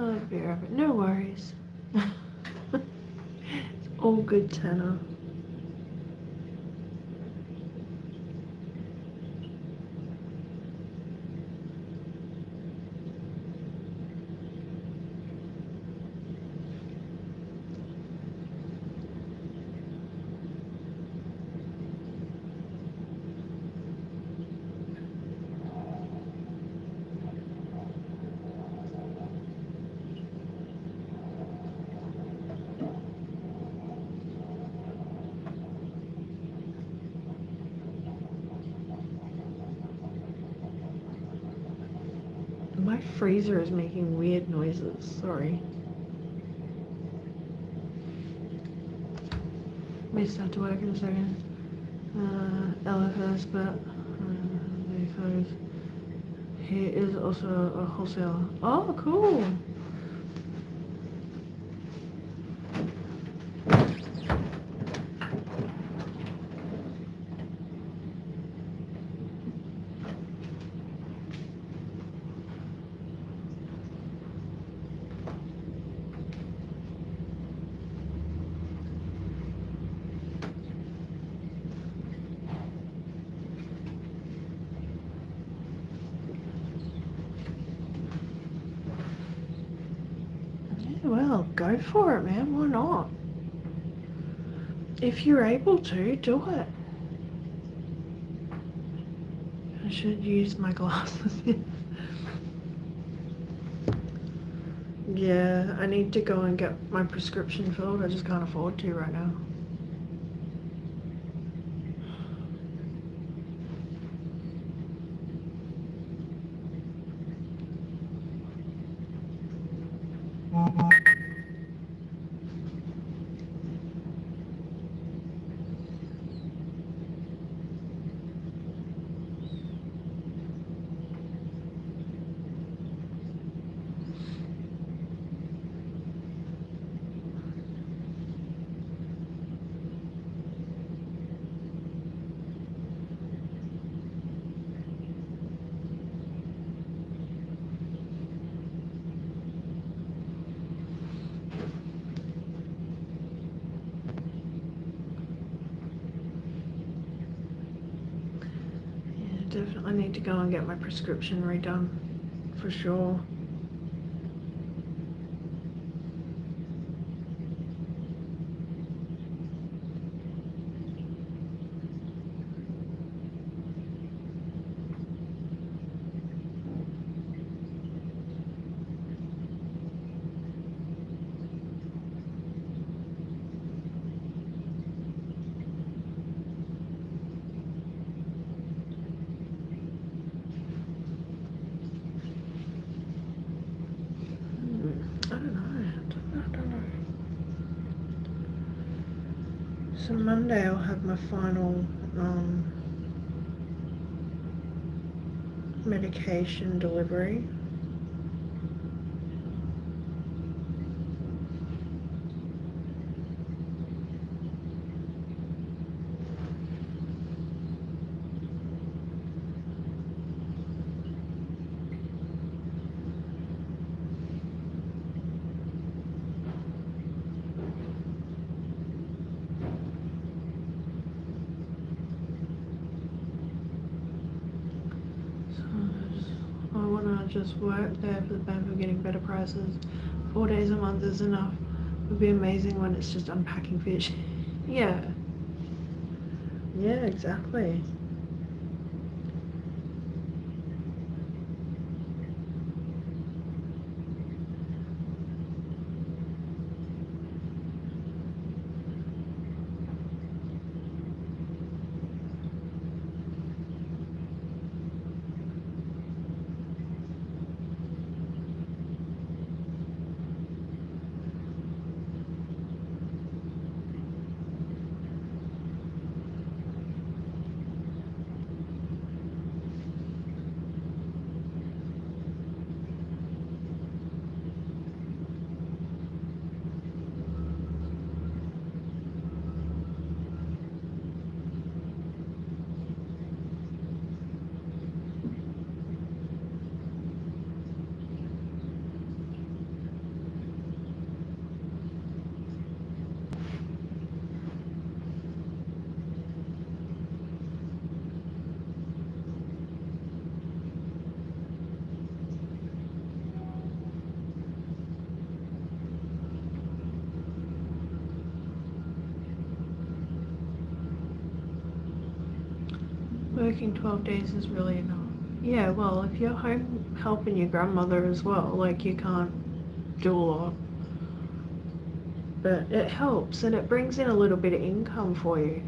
Oh, bear of it. No worries. It's all good, Tanner. My freezer is making weird noises. Sorry. May start to work in a second. LFS, but because he is also a wholesaler. Oh, cool. Well, go for it, man. Why not? If you're able to, do it. I should use my glasses. Yeah, I need to go and get my prescription filled. I just can't afford to right now. Yeah, definitely need to go and get my prescription redone, for sure. I don't know. So Monday I'll have my final medication delivery. I want to just work there for the bank of getting better prices. 4 days a month is enough. It would be amazing when it's just unpacking fish. Yeah. Yeah, exactly. Working 12 days is really enough. Yeah, well, if you're home helping your grandmother as well, like, you can't do a lot. But it helps, and it brings in a little bit of income for you.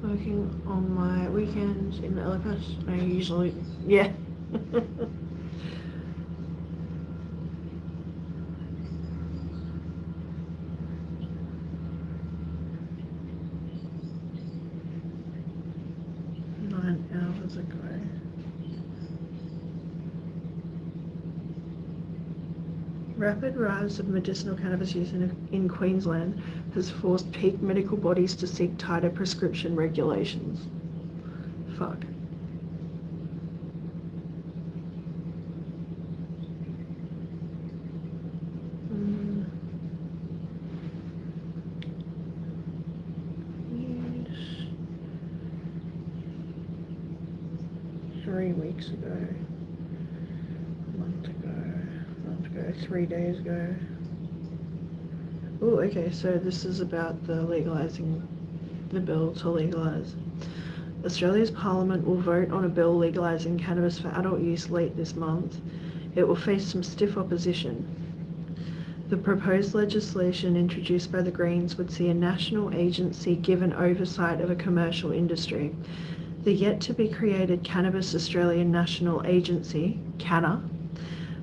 Working on my weekends in the Ellicott. I usually, yeah. 9 hours ago. Rapid rise of medicinal cannabis use in Queensland has forced peak medical bodies to seek tighter prescription regulations. Fuck. Yes. 3 weeks ago. A month ago. 3 days ago. Oh, okay, so this is about the bill to legalise. Australia's Parliament will vote on a bill legalising cannabis for adult use late this month. It will face some stiff opposition. The proposed legislation introduced by the Greens would see a national agency given oversight of a commercial industry. The yet-to-be-created Cannabis Australian National Agency, CANA,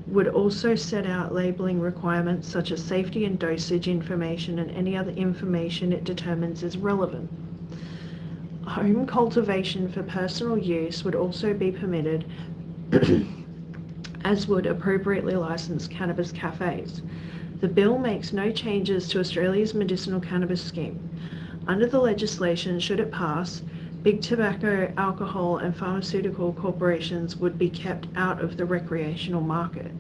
would also set out labelling requirements such as safety and dosage information and any other information it determines is relevant. Home cultivation for personal use would also be permitted, as would appropriately licensed cannabis cafes. The bill makes no changes to Australia's medicinal cannabis scheme. Under the legislation, should it pass, big tobacco, alcohol and pharmaceutical corporations would be kept out of the recreational market.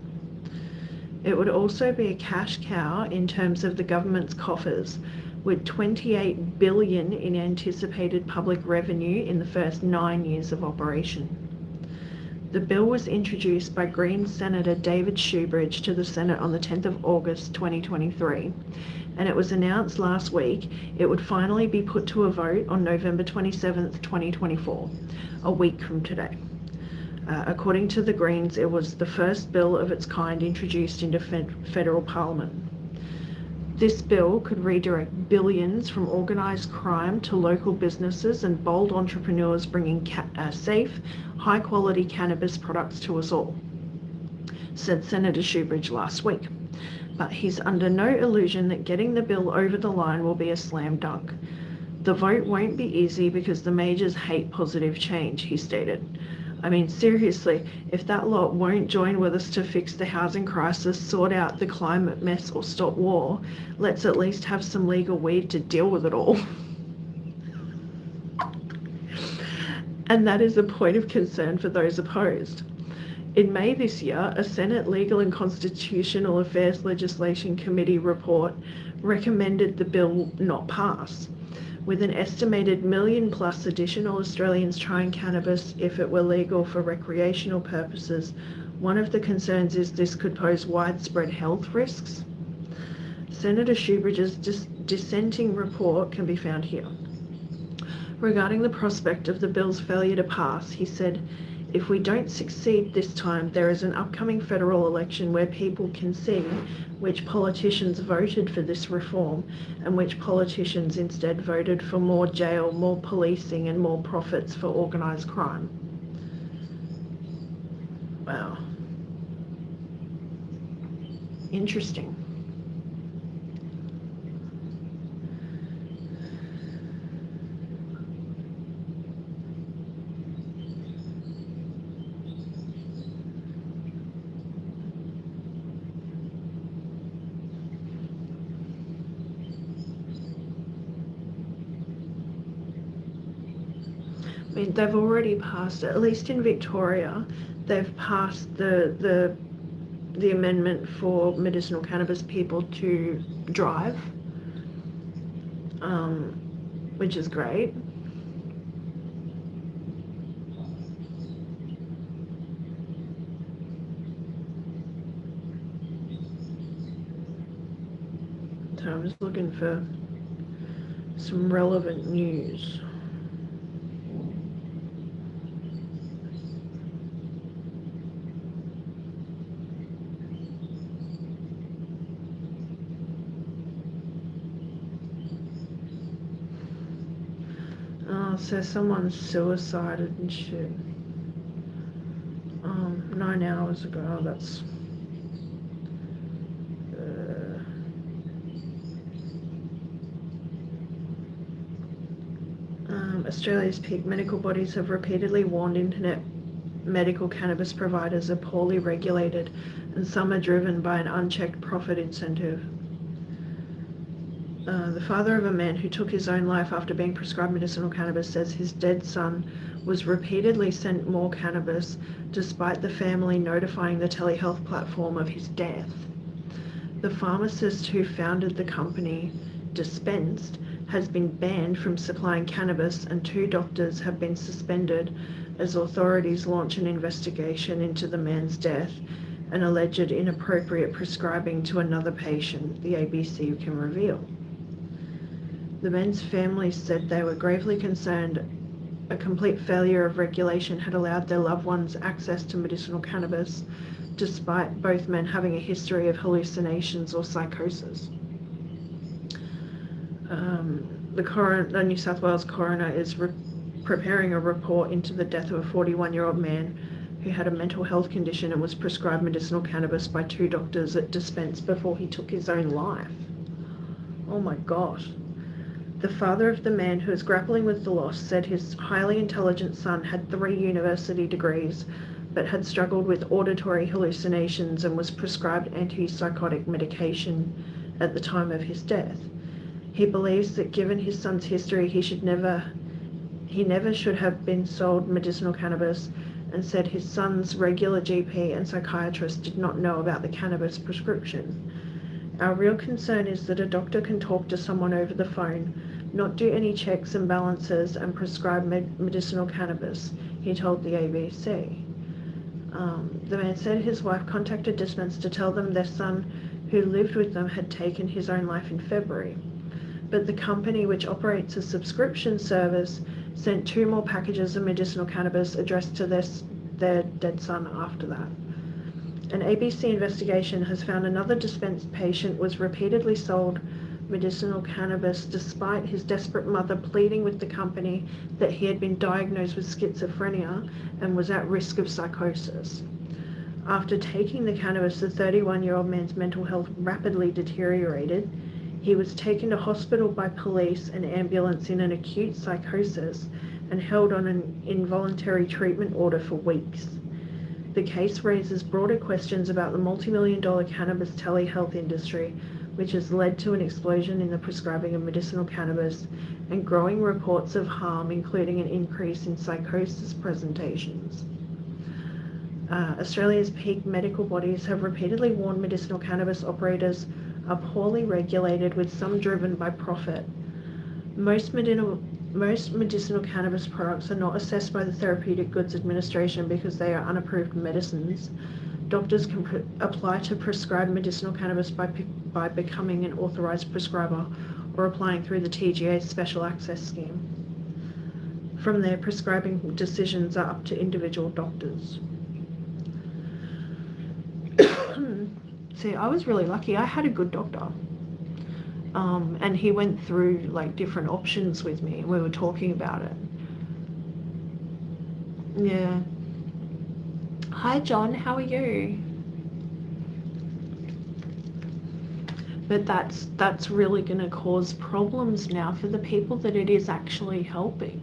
It would also be a cash cow in terms of the government's coffers, with $28 billion in anticipated public revenue in the first 9 years of operation. The bill was introduced by Greens Senator David Shoebridge to the Senate on the 10th of August 2023, and it was announced last week it would finally be put to a vote on November 27th, 2024, a week from today. According to the Greens, it was the first bill of its kind introduced into federal parliament. This bill could redirect billions from organised crime to local businesses and bold entrepreneurs bringing safe, high-quality cannabis products to us all, said Senator Shoebridge last week. But he's under no illusion that getting the bill over the line will be a slam dunk. The vote won't be easy because the majors hate positive change, he stated. I mean, seriously, if that lot won't join with us to fix the housing crisis, sort out the climate mess or stop war, let's at least have some legal weed to deal with it all. And that is a point of concern for those opposed. In May this year, a Senate Legal and Constitutional Affairs Legislation Committee report recommended the bill not pass, with an estimated million-plus additional Australians trying cannabis if it were legal for recreational purposes. One of the concerns is this could pose widespread health risks. Senator Shoebridge's dissenting report can be found here. Regarding the prospect of the bill's failure to pass, he said, "If we don't succeed this time, there is an upcoming federal election where people can see which politicians voted for this reform and which politicians instead voted for more jail, more policing, and more profits for organised crime." Wow. Interesting. I mean, they've already passed, at least in Victoria, they've passed the amendment for medicinal cannabis people to drive, which is great. So I'm just looking for some relevant news. So someone suicided and shit. 9 hours ago. That's Australia's peak medical bodies have repeatedly warned internet medical cannabis providers are poorly regulated and some are driven by an unchecked profit incentive. The father of a man who took his own life after being prescribed medicinal cannabis says his dead son was repeatedly sent more cannabis despite the family notifying the telehealth platform of his death. The pharmacist who founded the company, Dispensed, has been banned from supplying cannabis and 2 doctors have been suspended as authorities launch an investigation into the man's death and alleged inappropriate prescribing to another patient, the ABC can reveal. The men's family said they were gravely concerned a complete failure of regulation had allowed their loved ones access to medicinal cannabis, despite both men having a history of hallucinations or psychosis. The New South Wales coroner is preparing a report into the death of a 41-year-old man who had a mental health condition and was prescribed medicinal cannabis by 2 doctors at Dispense before he took his own life. Oh my gosh. The father of the man who is grappling with the loss said his highly intelligent son had 3 university degrees but had struggled with auditory hallucinations and was prescribed antipsychotic medication at the time of his death. He believes that given his son's history, he never should have been sold medicinal cannabis, and said his son's regular GP and psychiatrist did not know about the cannabis prescription. Our real concern is that a doctor can talk to someone over the phone, not do any checks and balances, and prescribe medicinal cannabis, he told the ABC. The man said his wife contacted Dispense to tell them their son, who lived with them, had taken his own life in February. But the company, which operates a subscription service, sent 2 more packages of medicinal cannabis addressed to their dead son after that. An ABC investigation has found another Dispense patient was repeatedly sold medicinal cannabis despite his desperate mother pleading with the company that he had been diagnosed with schizophrenia and was at risk of psychosis. After taking the cannabis, the 31-year-old man's mental health rapidly deteriorated. He was taken to hospital by police and ambulance in an acute psychosis and held on an involuntary treatment order for weeks. The case raises broader questions about the multi-million-dollar cannabis telehealth industry, which has led to an explosion in the prescribing of medicinal cannabis and growing reports of harm, including an increase in psychosis presentations. Australia's peak medical bodies have repeatedly warned medicinal cannabis operators are poorly regulated, with some driven by profit. Most medicinal cannabis products are not assessed by the Therapeutic Goods Administration because they are unapproved medicines. Doctors can apply to prescribe medicinal cannabis by becoming an authorised prescriber or applying through the TGA's Special Access Scheme. From there, prescribing decisions are up to individual doctors. See, I was really lucky. I had a good doctor. And he went through like different options with me. We were talking about it. Yeah. Hi, John. How are you? But that's really going to cause problems now for the people that it is actually helping.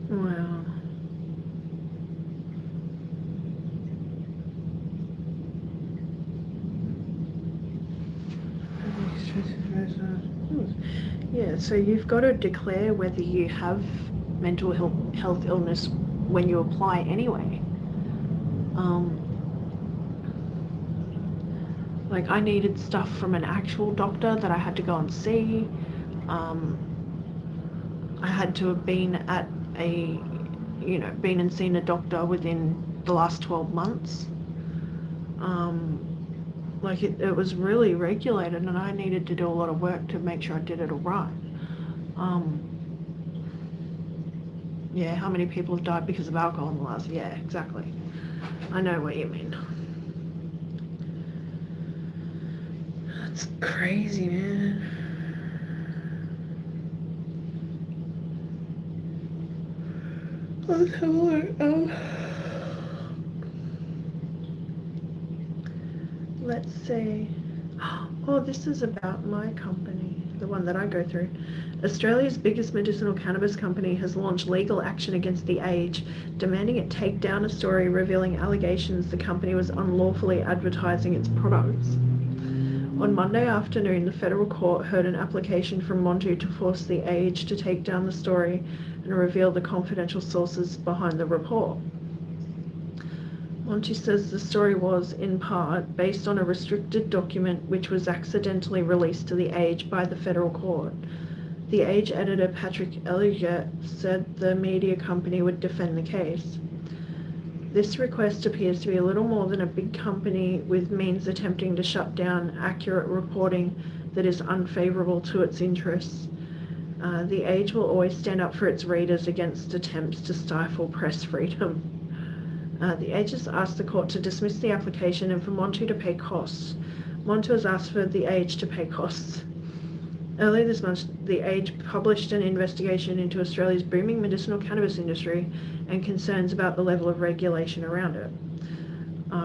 Wow. Yeah, so you've got to declare whether you have mental health illness when you apply anyway. Like I needed stuff from an actual doctor that I had to go and see. I had to have been at been and seen a doctor within the last 12 months. Like it was really regulated, and I needed to do a lot of work to make sure I did it all right. Yeah, how many people have died because of alcohol in the last... Yeah, exactly. I know what you mean. That's crazy, man. Let's have a look. Let's see. Oh, this is about my company, the one that I go through. Australia's biggest medicinal cannabis company has launched legal action against The Age, demanding it take down a story revealing allegations the company was unlawfully advertising its products. On Monday afternoon, the federal court heard an application from Montu to force The Age to take down the story and reveal the confidential sources behind the report. Montu says the story was, in part, based on a restricted document which was accidentally released to The Age by the federal court. The Age editor Patrick Elliott said the media company would defend the case. This request appears to be a little more than a big company with means attempting to shut down accurate reporting that is unfavourable to its interests. The Age will always stand up for its readers against attempts to stifle press freedom. The Age has asked the court to dismiss the application and for Montu to pay costs. Montu has asked for The Age to pay costs. Earlier this month, The Age published an investigation into Australia's booming medicinal cannabis industry and concerns about the level of regulation around it.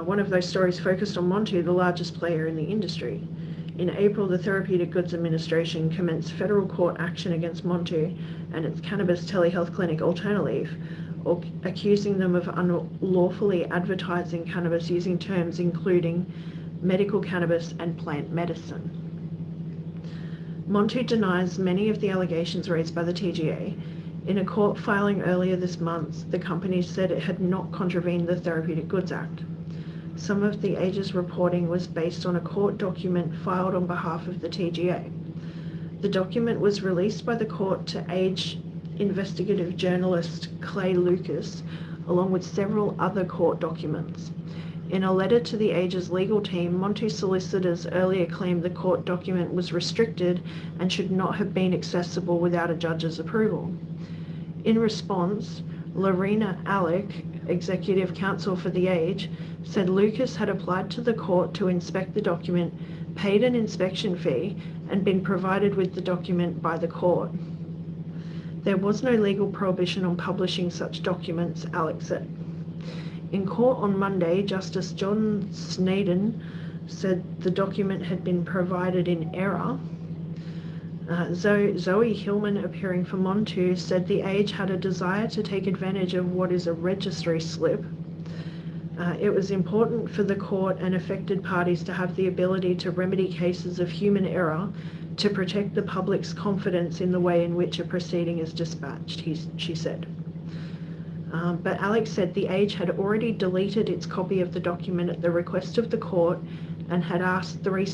One of those stories focused on Montu, the largest player in the industry. In April, the Therapeutic Goods Administration commenced federal court action against Montu and its cannabis telehealth clinic Alternaleaf, accusing them of unlawfully advertising cannabis using terms including medical cannabis and plant medicine. Montu denies many of the allegations raised by the TGA. In a court filing earlier this month, the company said it had not contravened the Therapeutic Goods Act. Some of The Age's reporting was based on a court document filed on behalf of the TGA. The document was released by the court to Age investigative journalist Clay Lucas, along with several other court documents. In a letter to The Age's legal team, Montu solicitors earlier claimed the court document was restricted and should not have been accessible without a judge's approval. In response, Lorena Alec, executive counsel for The Age, said Lucas had applied to the court to inspect the document, paid an inspection fee, and been provided with the document by the court. There was no legal prohibition on publishing such documents, Alex said. In court on Monday, Justice John Snedden said the document had been provided in error. Zoe Hillman, appearing for Montu, said the Age had a desire to take advantage of what is a registry slip. It was important for the court and affected parties to have the ability to remedy cases of human error to protect the public's confidence in the way in which a proceeding is dispatched, she said. But Alex said the Age had already deleted its copy of the document at the request of the court and had asked three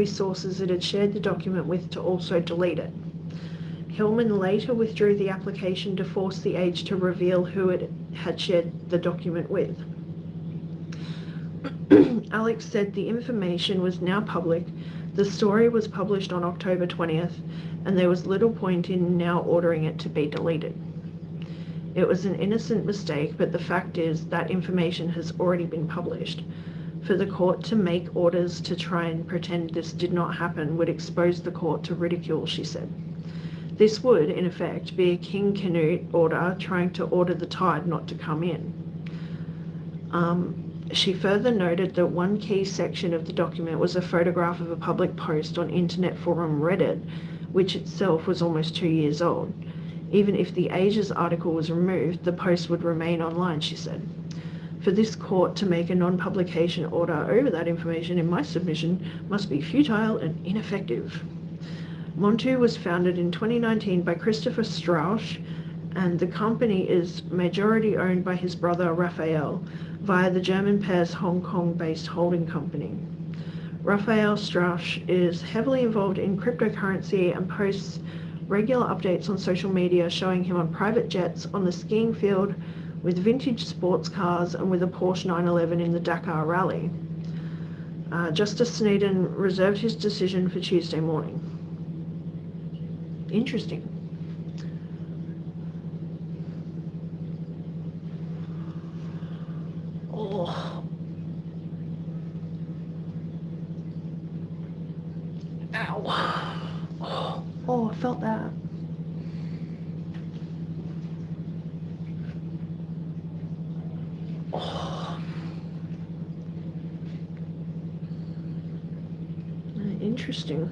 sources it had shared the document with to also delete it. Hillman later withdrew the application to force the Age to reveal who it had shared the document with. Alex said the information was now public. The story was published on October 20th, and there was little point in now ordering it to be deleted. It was an innocent mistake, but the fact is that information has already been published. For the court to make orders to try and pretend this did not happen would expose the court to ridicule, she said. This would, in effect, be a King Canute order trying to order the tide not to come in. She further noted that one key section of the document was a photograph of a public post on internet forum Reddit, which itself was almost 2 years old. Even if the Age's article was removed, the post would remain online, she said. For this court to make a non-publication order over that information in my submission must be futile and ineffective. Montu was founded in 2019 by Christopher Strauss, and the company is majority owned by his brother Raphael via the German pair's Hong Kong-based holding company. Raphael Strauss is heavily involved in cryptocurrency and posts regular updates on social media showing him on private jets, on the skiing field, with vintage sports cars, and with a Porsche 911 in the Dakar Rally. Justice Snedden reserved his decision for Tuesday morning. Interesting. Oh. Ow. Oh, I felt that. Oh. Interesting.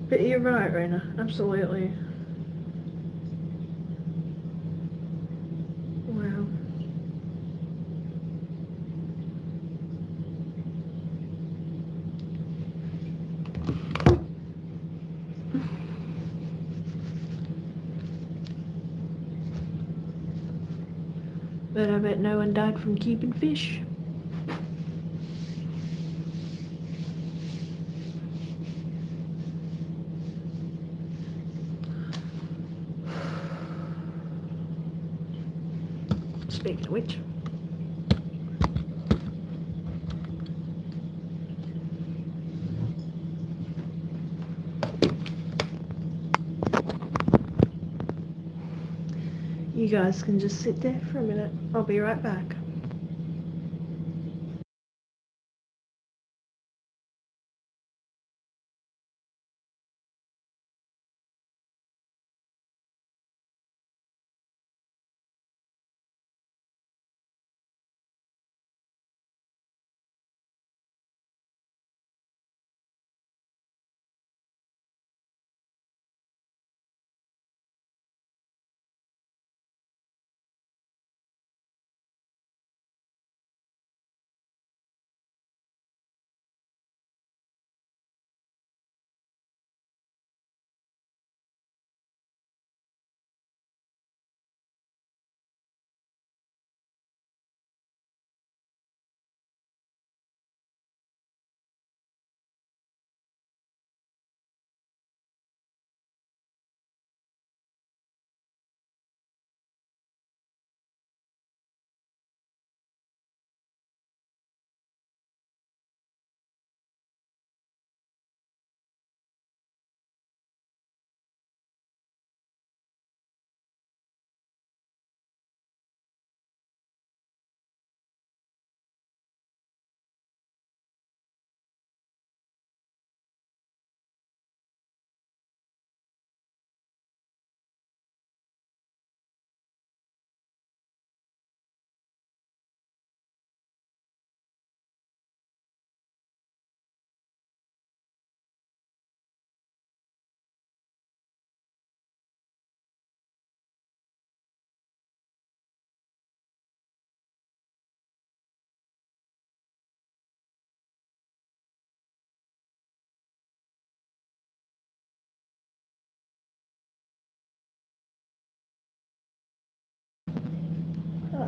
But you're right, Raina. Absolutely. Wow. But I bet no one died from keeping fish. Speaking of which. You guys can just sit there for a minute. I'll be right back.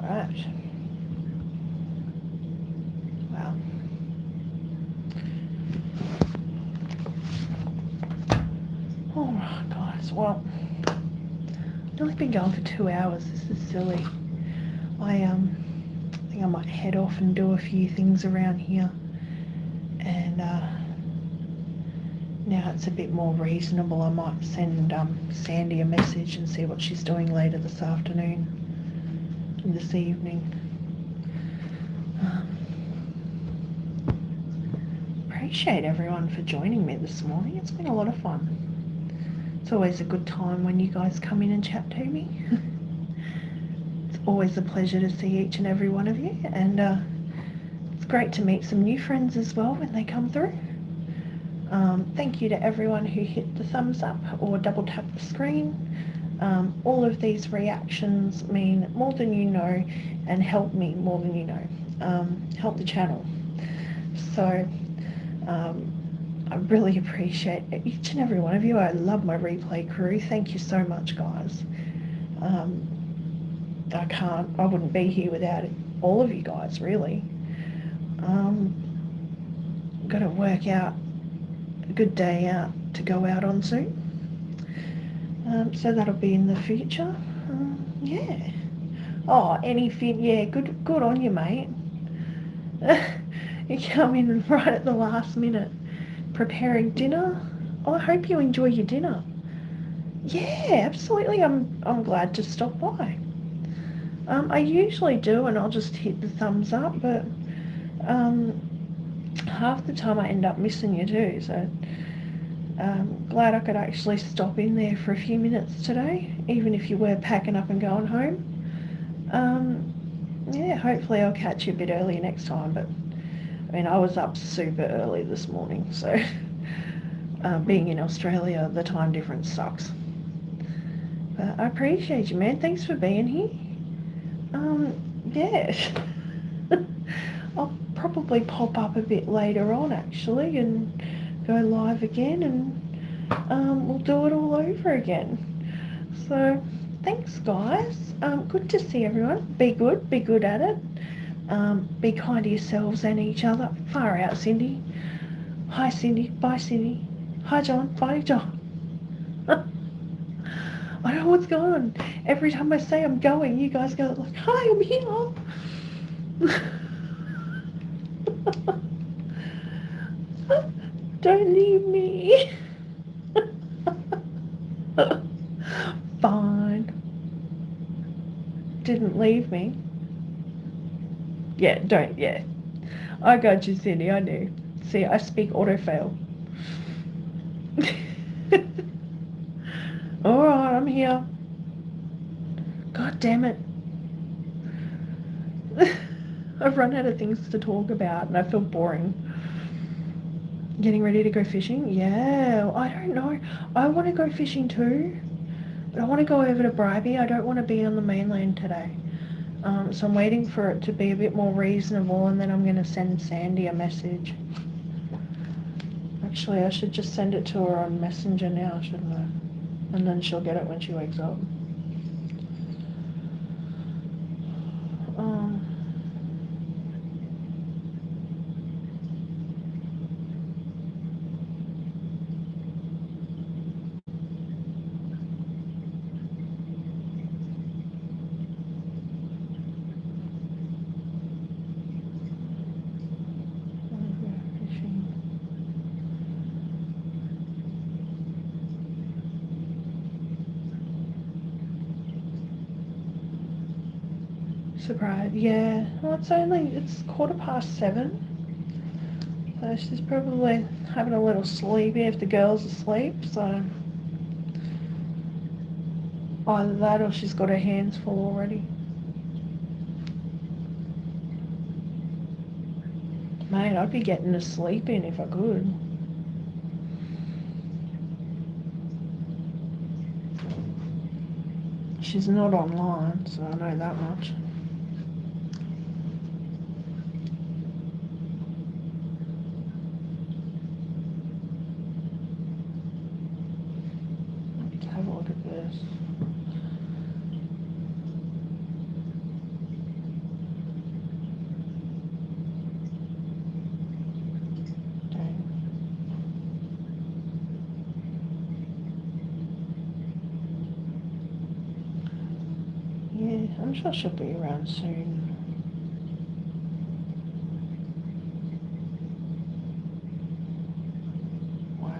Right. Wow. Alright guys, well, I've only been going for 2 hours. This is silly. I think I might head off and do a few things around here. And now it's a bit more reasonable. I might send Sandy a message and see what she's doing later this afternoon and this evening. Appreciate everyone for joining me this morning. It's been a lot of fun. It's always a good time when you guys come in and chat to me. It's always a pleasure to see each and every one of you, and it's great to meet some new friends as well when they come through. Thank you to everyone who hit the thumbs up or double tap the screen. All of these reactions mean more than you know and help me more than you know. Help the channel. So I really appreciate each and every one of you. I love my replay crew. Thank you so much, guys. I wouldn't be here without all of you guys, really. Got to work out a good day out to go out on soon. So that'll be in the future. Yeah. Oh, yeah, good on you, mate. You come in right at the last minute preparing dinner. Oh, I hope you enjoy your dinner. Yeah, absolutely. I'm glad to stop by. I usually do, and I'll just hit the thumbs up, but half the time I end up missing you too, so glad I could actually stop in there for a few minutes today, even if you were packing up and going home. Yeah, hopefully I'll catch you a bit earlier next time, but I mean, I was up super early this morning, so being in Australia, the time difference sucks. But I appreciate you, man. Thanks for being here. Yeah. I'll probably pop up a bit later on, actually, and go live again, and we'll do it all over again. So, thanks, guys. Good to see everyone. Be good at it. Be kind to yourselves and each other. Far out, Cindy. Hi, Cindy. Bye, Cindy. Hi, John. Bye, John. I don't know what's going on. Every time I say I'm going, you guys go like, hi, I'm here. Don't leave me. Fine. Didn't leave me. Yeah, don't, yeah. I got you, Cindy, I knew. See, I speak autofail. Alright, I'm here. God damn it. I've run out of things to talk about and I feel boring. Getting ready to go fishing? Yeah, I don't know. I want to go fishing too, but I want to go over to Bribey. I don't want to be on the mainland today. So I'm waiting for it to be a bit more reasonable, and then I'm going to send Sandy a message. Actually, I should just send it to her on Messenger now, shouldn't I? And then she'll get it when she wakes up. Surprise, yeah. Well, it's 7:15. So she's probably having a little sleepy if the girl's asleep, so either that or she's got her hands full already. Mate, I'd be getting to sleep in if I could. She's not online, so I know that much. Let's have a look at this. I'm sure she'll be around soon. Wow.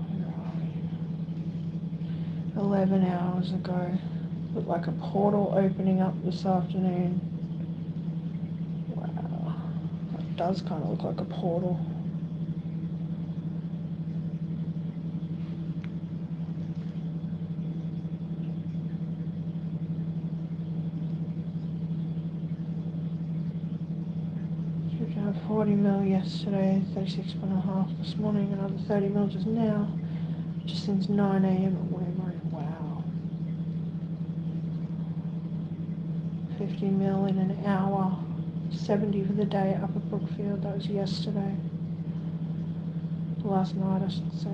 Where are we? 11 hours ago. Looked like a portal opening up this afternoon. Wow. That does kind of look like a portal. Should have 40 mil yesterday, 36.5 this morning, another 30 mil just now. Just since 9 a.m. at Waymore. Wow. 50 mil in an hour. 70 for the day up at Brookfield. That was yesterday. Last night, I should say.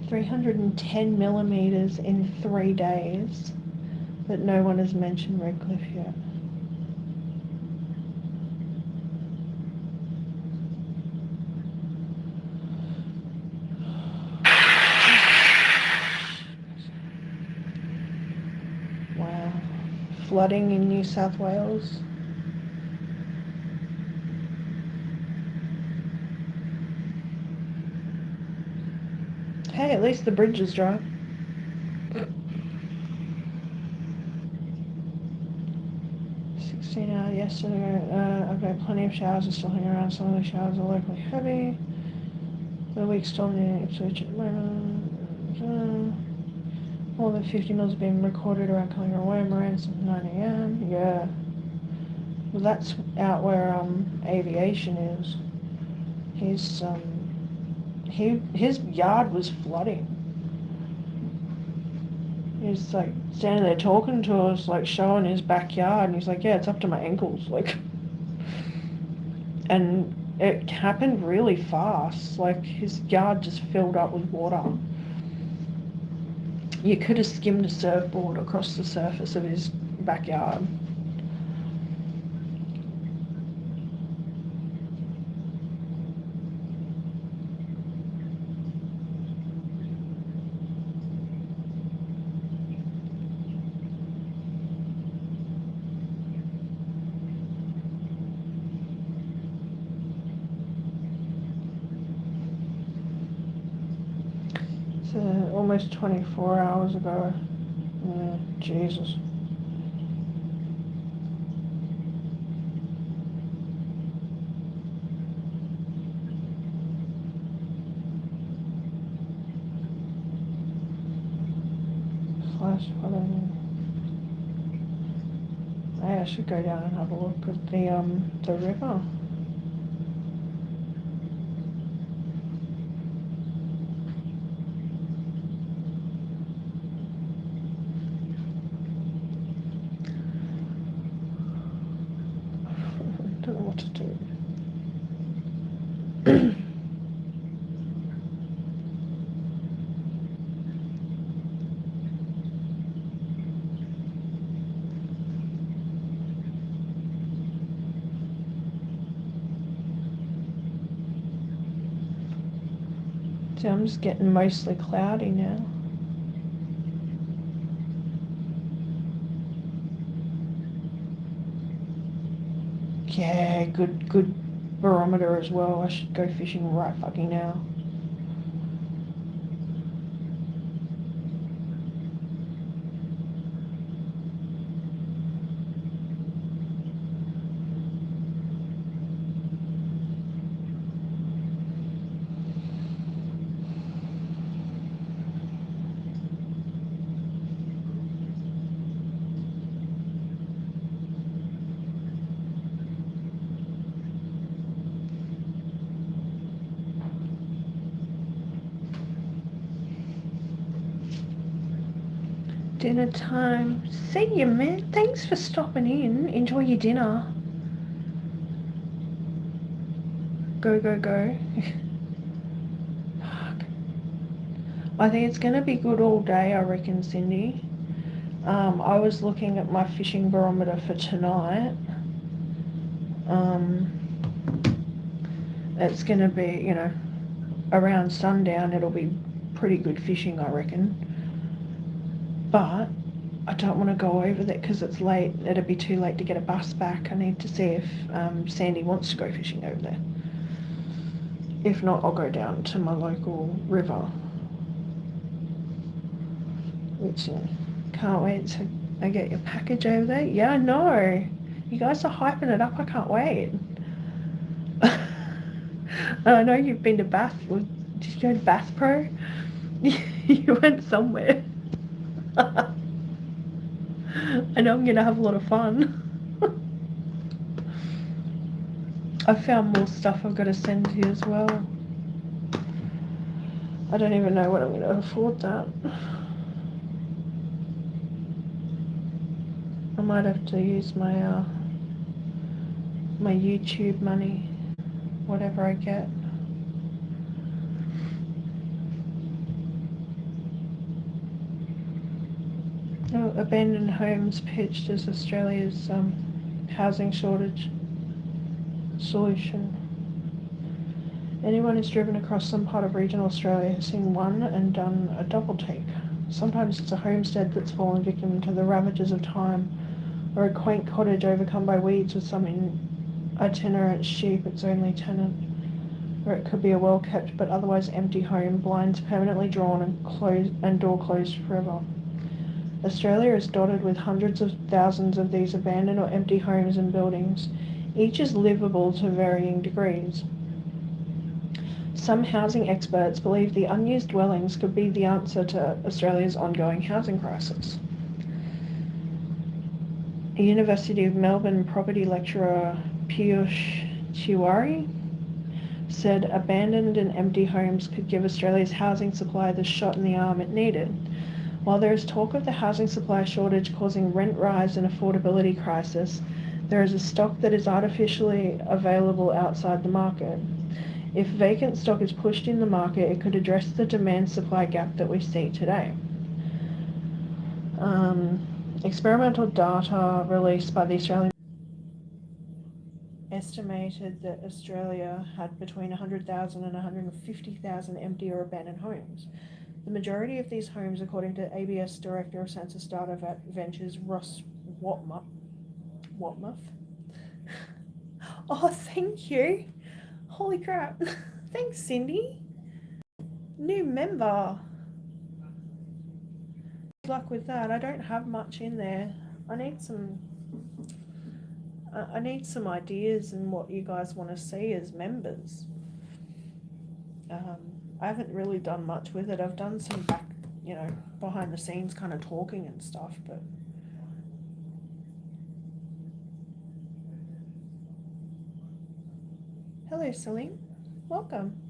$310 millimeters in 3 days, but no one has mentioned Redcliffe yet. Wow. Flooding in New South Wales. Hey, at least the bridge is dry. Yesterday, I've got plenty of showers are still hanging around. Some of the showers are locally heavy. The week's still near Ipswich at the moment. More than 50 mils have been recorded around GRWM around since 9 a.m. Yeah. Well, that's out where aviation is. His yard was flooding. He's like standing there talking to us, like showing his backyard, and he's like, "Yeah, it's up to my ankles." Like, and it happened really fast. Like his yard just filled up with water. You could have skimmed a surfboard across the surface of his backyard. Almost 24 hours ago. Yeah, Jesus. Flash flooding. Hey, I should go down and have a look at the river. I don't know what to do. See, I'm just getting mostly cloudy now. Yeah, good barometer as well. I should go fishing right fucking now. Dinner time. See you, man. Thanks for stopping in. Enjoy your dinner. Go, go, go. Fuck. I think it's going to be good all day, I reckon, Cindy. I was looking at my fishing barometer for tonight. It's going to be, you know, around sundown it'll be pretty good fishing, I reckon. But I don't want to go over there because it's late. It'll be too late to get a bus back. I need to see if Sandy wants to go fishing over there. If not, I'll go down to my local river. Which, can't wait to get your package over there. Yeah, I know. You guys are hyping it up. I can't wait. I know you've been to Bath. Did you go to Bath Pro? You went somewhere. I know I'm going to have a lot of fun. I found more stuff I've got to send to you as well. I don't even know when I'm going to afford that. I might have to use my my YouTube money, whatever I get. Oh, abandoned homes pitched as Australia's housing shortage solution. Anyone who's driven across some part of regional Australia has seen one and done a double take. Sometimes it's a homestead that's fallen victim to the ravages of time, or a quaint cottage overcome by weeds with some itinerant sheep its only tenant, or it could be a well-kept but otherwise empty home, blinds permanently drawn and door closed forever. Australia is dotted with hundreds of thousands of these abandoned or empty homes and buildings. Each is livable to varying degrees. Some housing experts believe the unused dwellings could be the answer to Australia's ongoing housing crisis. A University of Melbourne property lecturer Piyush Tiwari said abandoned and empty homes could give Australia's housing supply the shot in the arm it needed. While there is talk of the housing supply shortage causing rent rise and affordability crisis, there is a stock that is artificially available outside the market. If vacant stock is pushed in the market, it could address the demand-supply gap that we see today. Experimental data released by the Australian estimated that Australia had between 100,000 and 150,000 empty or abandoned homes. The majority of these homes, according to ABS Director of Census Data Ventures Ross Watmuth. Oh, thank you. Holy crap. Thanks, Cindy. New member. Good luck with that. I don't have much in there. I need some ideas and what you guys want to see as members. I haven't really done much with it. I've done some behind the scenes kind of talking and stuff, but hello, Celine. Welcome.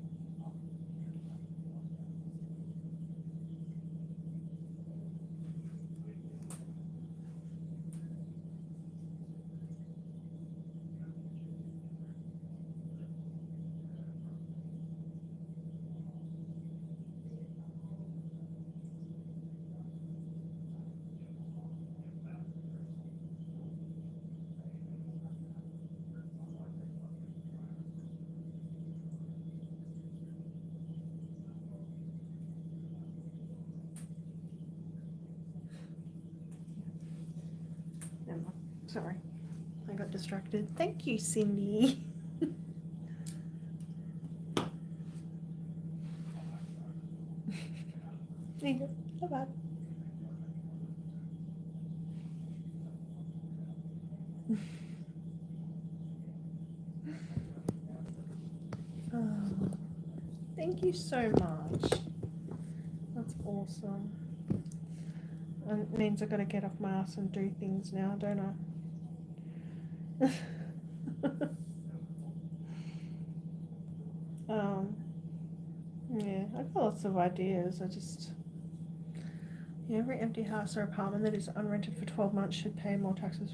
Sorry, I got distracted. Thank you, Cindy. There you go. Bye-bye. Oh, thank you so much. That's awesome. And it means I gotta get off my ass and do things now, don't I? Yeah, I've got lots of ideas. Every empty house or apartment that is unrented for 12 months should pay more taxes.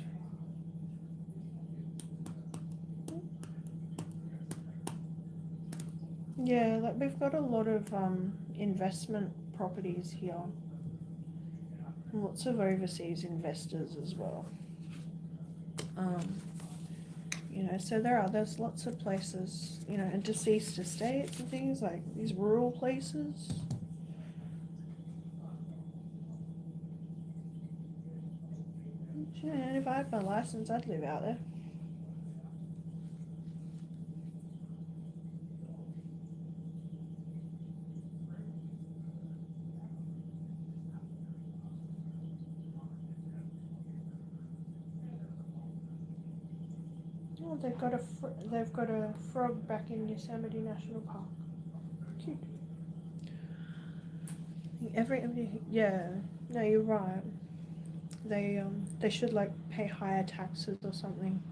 Yeah, like we've got a lot of investment properties here. Lots of overseas investors as well. You know, so there's lots of places, you know, and deceased estates and things like these rural places. Yeah, and if I had my license, I'd live out there. Oh, they've got a frog back in Yosemite National Park. Cute. Yeah, no, you're right. They should like pay higher taxes or something,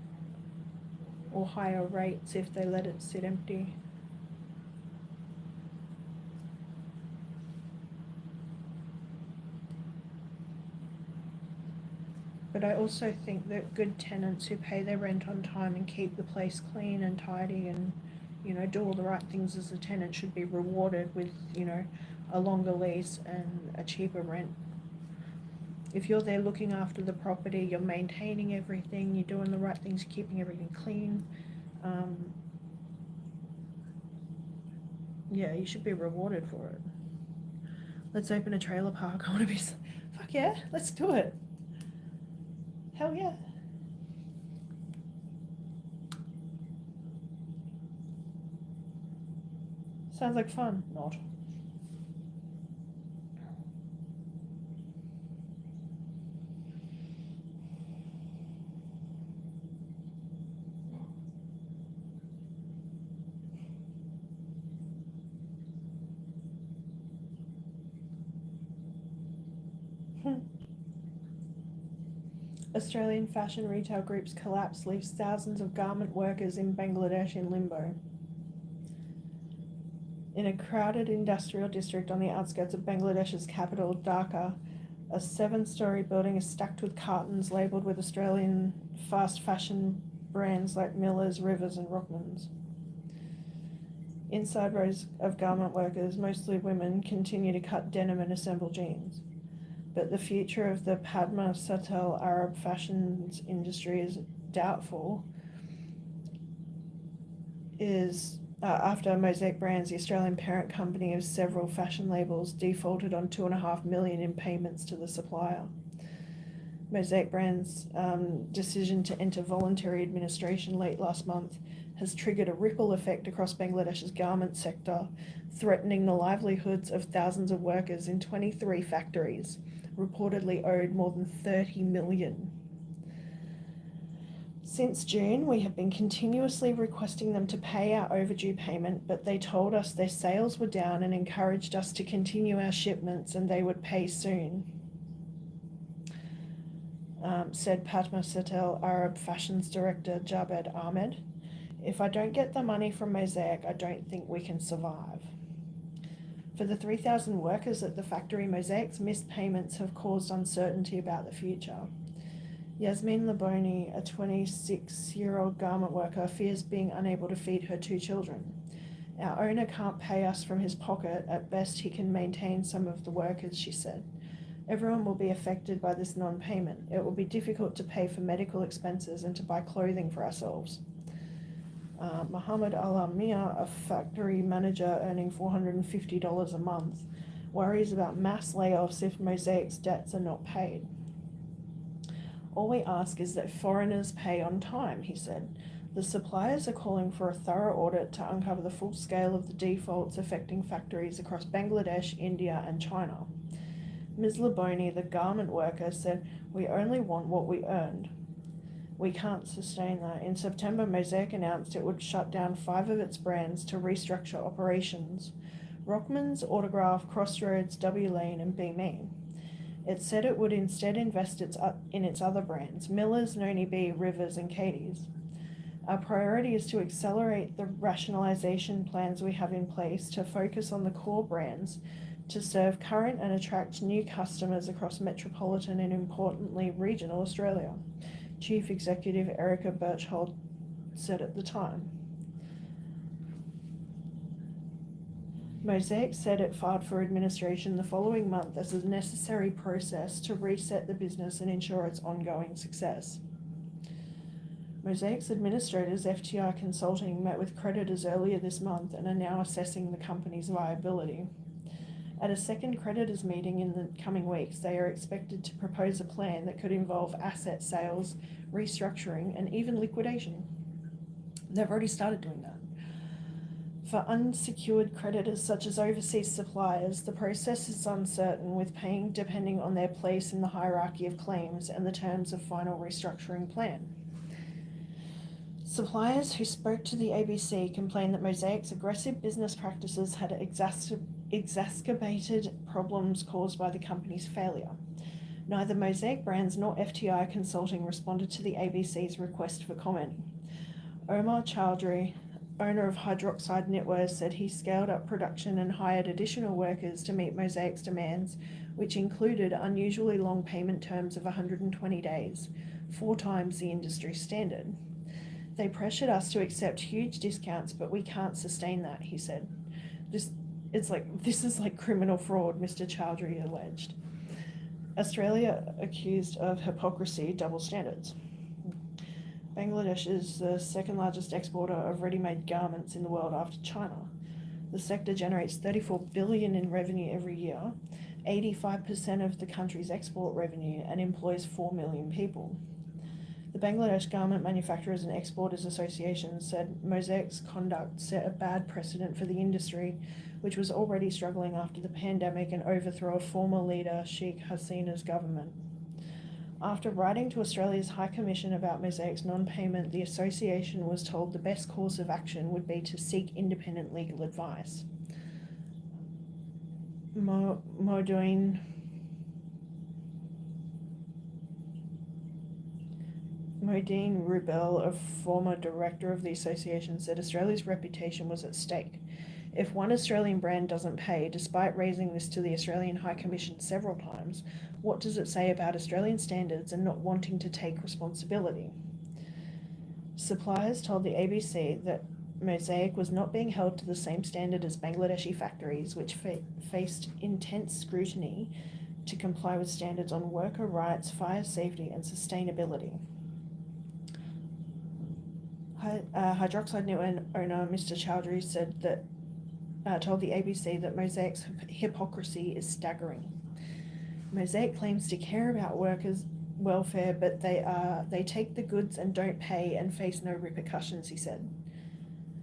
or higher rates if they let it sit empty. But I also think that good tenants who pay their rent on time and keep the place clean and tidy and, you know, do all the right things as a tenant should be rewarded with, you know, a longer lease and a cheaper rent. If you're there looking after the property, you're maintaining everything, you're doing the right things, keeping everything clean, yeah, you should be rewarded for it. Let's open a trailer park. I want to be, fuck yeah, let's do it. Hell yeah. Sounds like fun. Not. Australian fashion retail group's collapse leaves thousands of garment workers in Bangladesh in limbo. In a crowded industrial district on the outskirts of Bangladesh's capital, Dhaka, a 7-story building is stacked with cartons labelled with Australian fast fashion brands like Miller's, Rivers and Rockmans. Inside rows of garment workers, mostly women, continue to cut denim and assemble jeans. But the future of the Padma Satel Arab fashions industry is doubtful. After Mosaic Brands, the Australian parent company of several fashion labels, defaulted on $2.5 million in payments to the supplier. Mosaic Brands' decision to enter voluntary administration late last month has triggered a ripple effect across Bangladesh's garment sector, threatening the livelihoods of thousands of workers in 23 factories, reportedly owed more than $30 million. Since June, we have been continuously requesting them to pay our overdue payment, but they told us their sales were down and encouraged us to continue our shipments and they would pay soon, said Padma Satel Arab Fashions Director Jabed Ahmed. If I don't get the money from Mosaic, I don't think we can survive. For the 3,000 workers at the factory, Mosaic's missed payments have caused uncertainty about the future. Yasmin Laboni, a 26-year-old garment worker, fears being unable to feed her 2 children. Our owner can't pay us from his pocket. At best, he can maintain some of the workers, she said. Everyone will be affected by this non-payment. It will be difficult to pay for medical expenses and to buy clothing for ourselves. Muhammad Alamia, a factory manager earning $450 a month, worries about mass layoffs if Mosaic's debts are not paid. All we ask is that foreigners pay on time, he said. The suppliers are calling for a thorough audit to uncover the full scale of the defaults affecting factories across Bangladesh, India and China. Ms. Laboni, the garment worker, said, "We only want what we earned. We can't sustain that." In September, Mosaic announced it would shut down 5 of its brands to restructure operations: Rockmans, Autograph, Crossroads, W Lane and Be Me. It said it would instead invest in its other brands, Miller's, Noni B, Rivers and Katie's. Our priority is to accelerate the rationalisation plans we have in place to focus on the core brands to serve current and attract new customers across metropolitan and, importantly, regional Australia, Chief Executive Erica Birchhold said at the time. Mosaic said it filed for administration the following month as a necessary process to reset the business and ensure its ongoing success. Mosaic's administrators, FTI Consulting, met with creditors earlier this month and are now assessing the company's viability. At a second creditors meeting in the coming weeks, they are expected to propose a plan that could involve asset sales, restructuring, and even liquidation. They've already started doing that. For unsecured creditors such as overseas suppliers, the process is uncertain, with paying depending on their place in the hierarchy of claims and the terms of final restructuring plan. Suppliers who spoke to the ABC complained that Mosaic's aggressive business practices had exacerbated problems caused by the company's failure. Neither Mosaic Brands nor FTI Consulting responded to the ABC's request for comment. Omar Chowdhury, owner of Hydroxide Knitwear, said he scaled up production and hired additional workers to meet Mosaic's demands, which included unusually long payment terms of 120 days, 4 times the industry standard. They pressured us to accept huge discounts, but we can't sustain that, he said. This is like criminal fraud, Mr. Chowdhury alleged. Australia accused of hypocrisy, double standards. Bangladesh is the second largest exporter of ready-made garments in the world after China. The sector generates $34 billion in revenue every year, 85% of the country's export revenue, and employs 4 million people. The Bangladesh Garment Manufacturers and Exporters Association said Mosaic's conduct set a bad precedent for the industry, which was already struggling after the pandemic and overthrow of former leader Sheikh Hasina's government. After writing to Australia's High Commission about Mosaic's non-payment, the association was told the best course of action would be to seek independent legal advice. Modine Rubel, a former director of the association, said Australia's reputation was at stake. If one Australian brand doesn't pay, despite raising this to the Australian High Commission several times, what does it say about Australian standards and not wanting to take responsibility? Suppliers told the ABC that Mosaic was not being held to the same standard as Bangladeshi factories, which faced intense scrutiny to comply with standards on worker rights, fire safety, and sustainability. Hydroxide Knitwear owner Mr. Chowdhury said that told the ABC that Mosaic's hypocrisy is staggering. Mosaic claims to care about workers' welfare, but they take the goods and don't pay and face no repercussions, he said.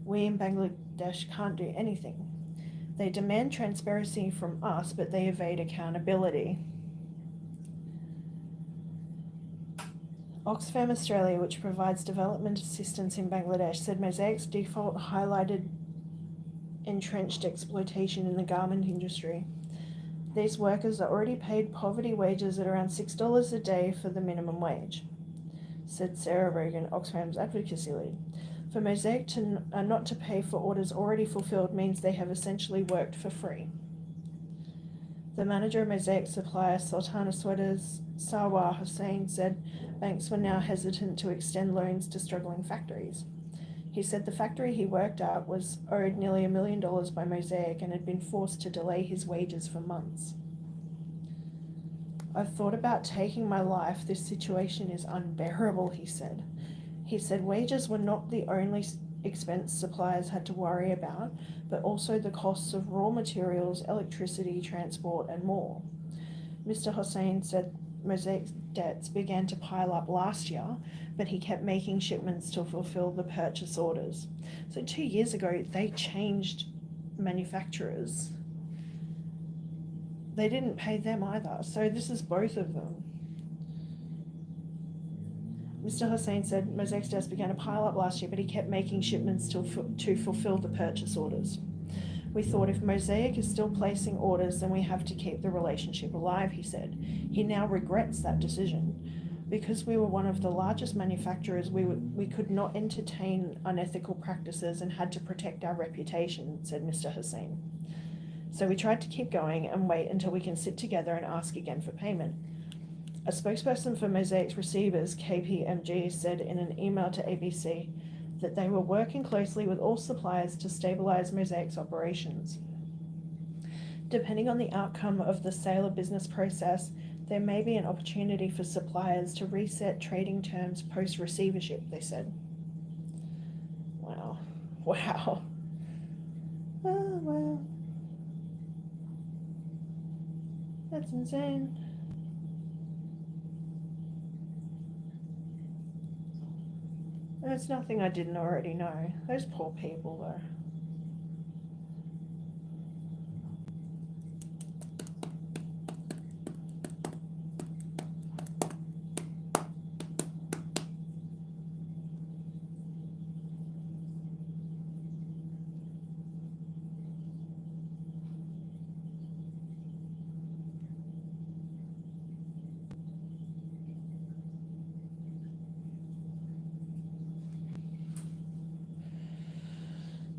We in Bangladesh can't do anything. They demand transparency from us, but they evade accountability. Oxfam Australia, which provides development assistance in Bangladesh, said Mosaic's default highlighted entrenched exploitation in the garment industry. These workers are already paid poverty wages at around $6 a day for the minimum wage, said Sarah Regan, Oxfam's advocacy lead. For Mosaic not to pay for orders already fulfilled means they have essentially worked for free. The manager of Mosaic supplier Sultana Sweaters, Sarwar Hussain, said banks were now hesitant to extend loans to struggling factories. He said the factory he worked at was owed nearly $1 million by Mosaic and had been forced to delay his wages for months. I've thought about taking my life. This situation is unbearable, he said. He said wages were not the only expense suppliers had to worry about, but also the costs of raw materials, electricity, transport, and more. Mr. Hossain said Mosaic's debts began to pile up last year, but he kept making shipments to fulfill the purchase orders. So 2 years ago, they changed manufacturers. They didn't pay them either, so this is both of them. Mr. Hussain said Mosaic's debts began to pile up last year, but he kept making shipments to fulfill the purchase orders. We thought if Mosaic is still placing orders, then we have to keep the relationship alive, he said. He now regrets that decision. Because we were one of the largest manufacturers, we could not entertain unethical practices and had to protect our reputation, said Mr. Hussain. So we tried to keep going and wait until we can sit together and ask again for payment. A spokesperson for Mosaic's receivers, KPMG, said in an email to ABC that they were working closely with all suppliers to stabilize Mosaic's operations. Depending on the outcome of the sale of business process, There may be an opportunity for suppliers to reset trading terms post-receivership, they said. Wow. Wow. Oh, wow. That's insane. There's nothing I didn't already know. Those poor people, though.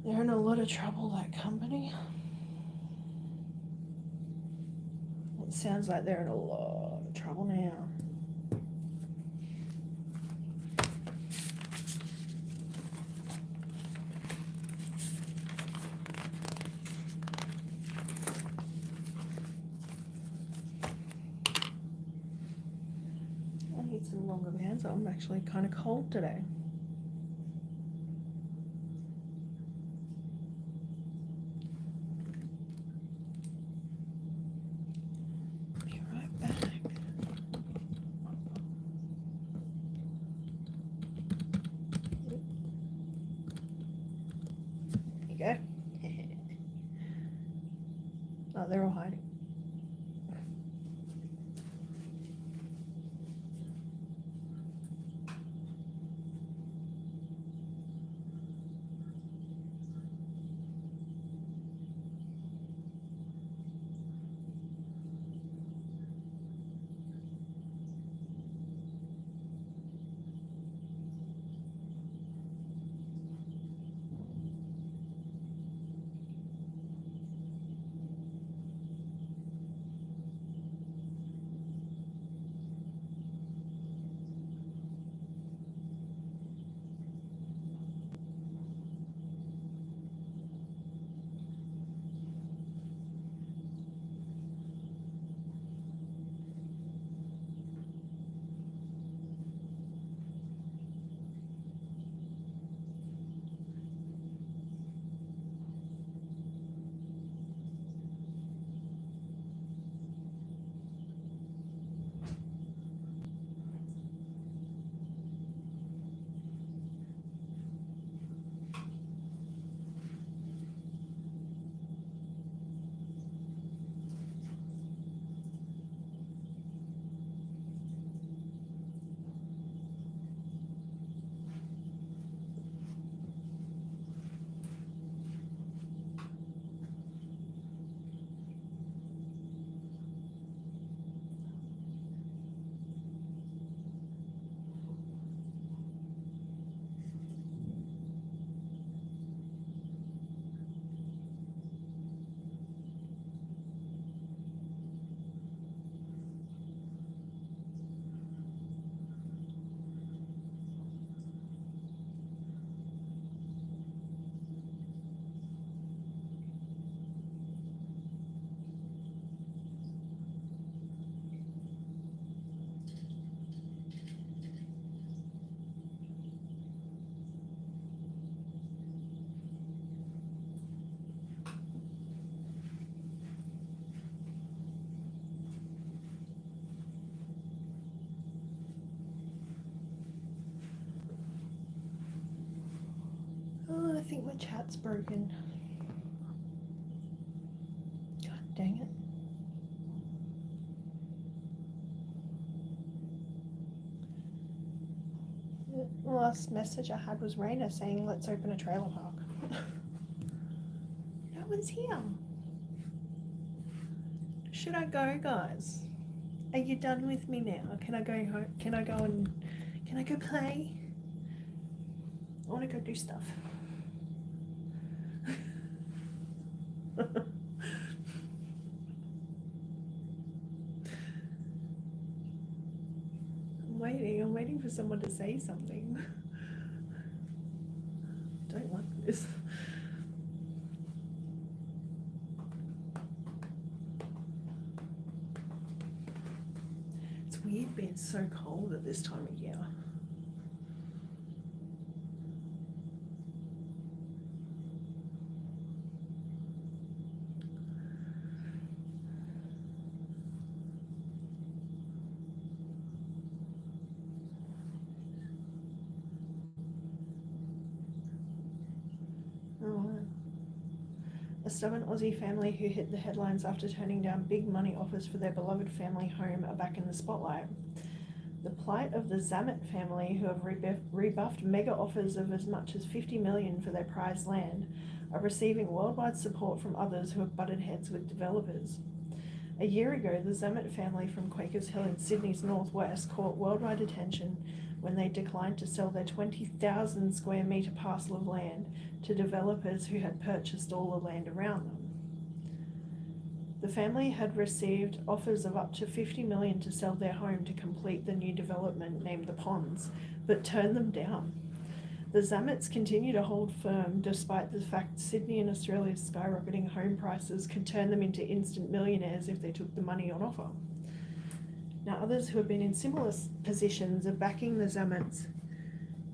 They're in a lot of trouble, that company. It sounds like they're in a lot of trouble now. I need some longer pants. I'm actually kind of cold today. Be right back. There you go. Oh, they're all hiding. Oh, I think my chat's broken. God dang it. The last message I had was Raina saying, let's open a trailer park. No one's here. Should I go, guys? Are you done with me now? Can I go home? Can I go play? I want to go do stuff. I'm waiting for someone to say something. Don't like this. weird being so cold at this time of year. Oh, a stubborn Aussie family who hit the headlines after turning down big money offers for their beloved family home are back in the spotlight. The plight of the Zammit family, who have rebuffed mega offers of as much as $50 million for their prized land, are receiving worldwide support from others who have butted heads with developers. A year ago, the Zammit family from Quakers Hill in Sydney's northwest caught worldwide attention when they declined to sell their 20,000 square metre parcel of land to developers who had purchased all the land around them. The family had received offers of up to $50 million to sell their home to complete the new development named The Ponds, but turned them down. The Zammits continue to hold firm despite the fact Sydney and Australia's skyrocketing home prices could turn them into instant millionaires if they took the money on offer. Now, others who have been in similar positions are backing the Zammits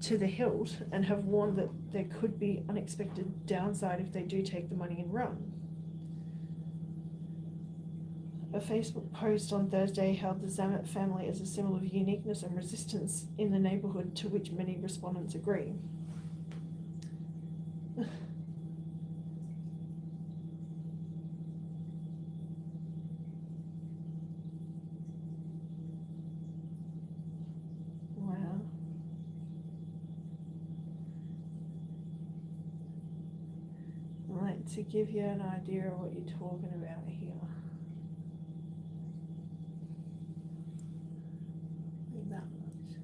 to the hilt and have warned that there could be unexpected downside if they do take the money and run. A Facebook post on Thursday hailed the Zammit family as a symbol of uniqueness and resistance in the neighbourhood, to which many respondents agree. Wow. Right, to give you an idea of what you're talking about here. That much.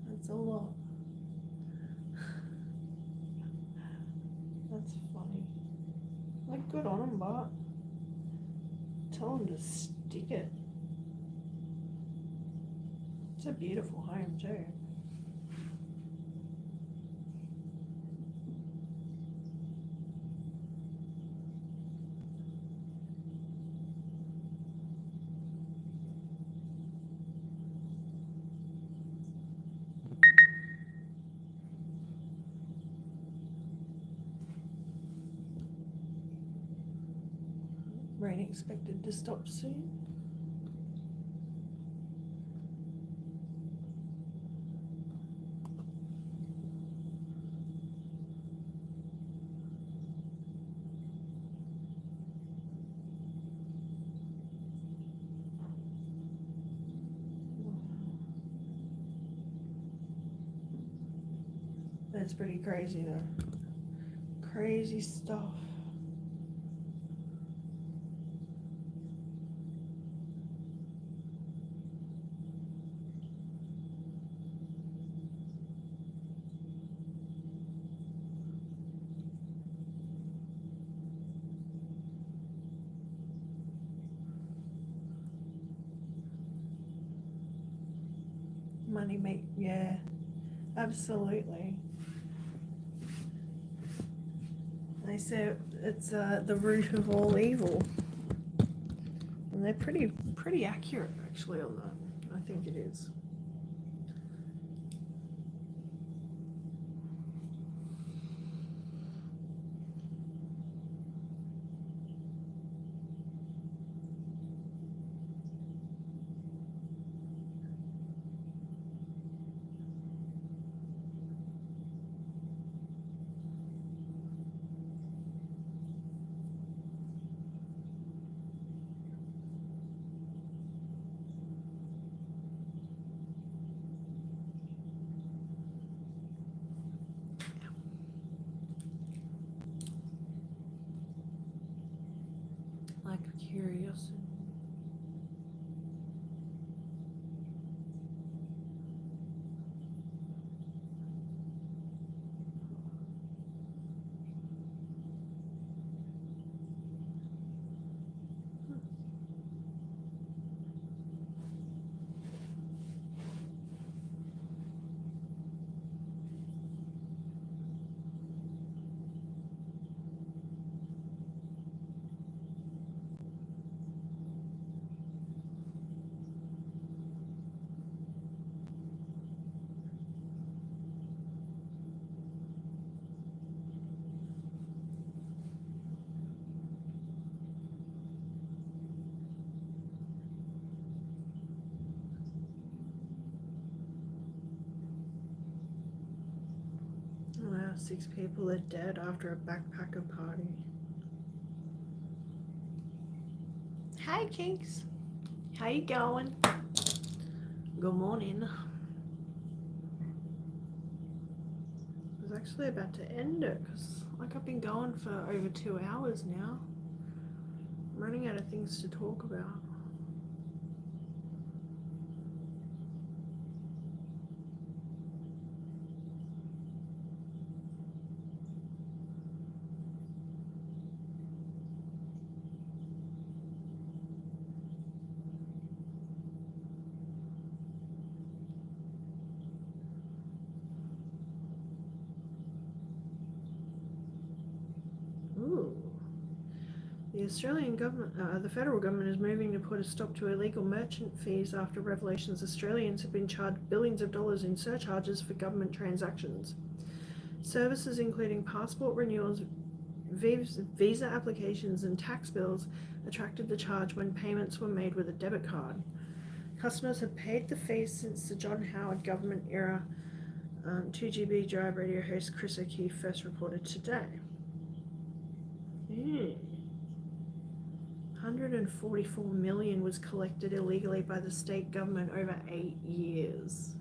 That's a lot. That's funny. Like, good on them, but tell them to stick it. It's a beautiful home too. Rain expected to stop soon. That's pretty crazy though. Crazy stuff. Money make, yeah, absolutely. They say it's the root of all evil, and they're pretty accurate actually on that. I think it is. 6 people are dead after a backpacker party. Hey, Kinks. How you going? Good morning. I was actually about to end it because like I've been going for over 2 hours now. I'm running out of things to talk about. Ooh. The federal government is moving to put a stop to illegal merchant fees after revelations Australians have been charged billions of dollars in surcharges for government transactions. Services including passport renewals, visa applications and tax bills attracted the charge when payments were made with a debit card. Customers have paid the fees since the John Howard government era, 2GB Drive radio host Chris O'Keefe first reported today. 144 million was collected illegally by the state government over 8 years.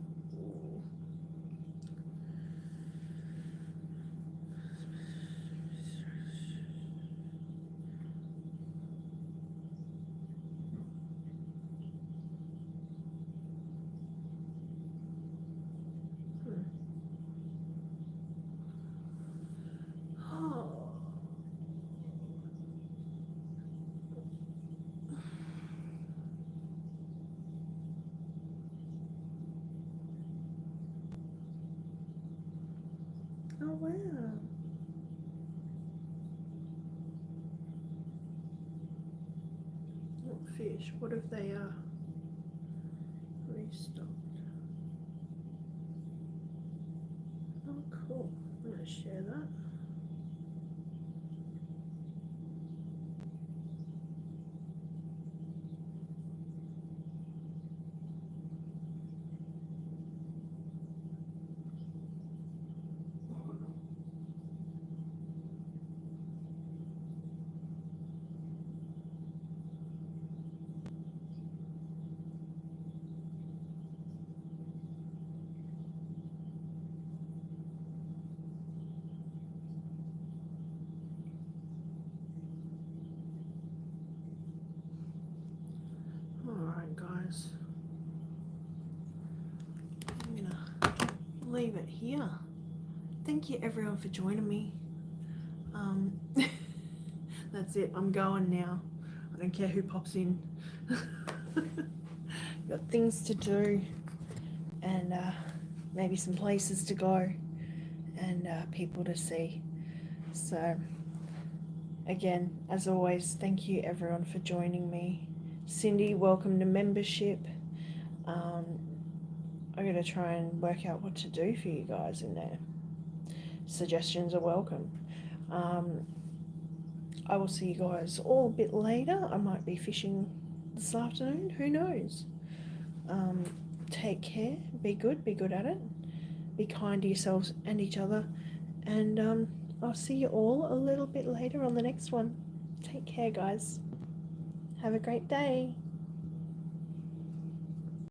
Oh wow. Oh, fish. What if they restocked? Oh cool. I'm gonna share that. Alright guys. I'm gonna leave it here. Thank you everyone for joining me. That's it. I'm going now. I don't care who pops in. Got things to do and maybe some places to go and people to see. So again, as always, thank you everyone for joining me. Cindy, welcome to membership. I'm going to try and work out what to do for you guys in there. Suggestions are welcome. I will see you guys all a bit later. I might be fishing this afternoon. Who knows? Take care. Be good at it. Be kind to yourselves and each other. And I'll see you all a little bit later on the next one. Take care, guys. Have a great day.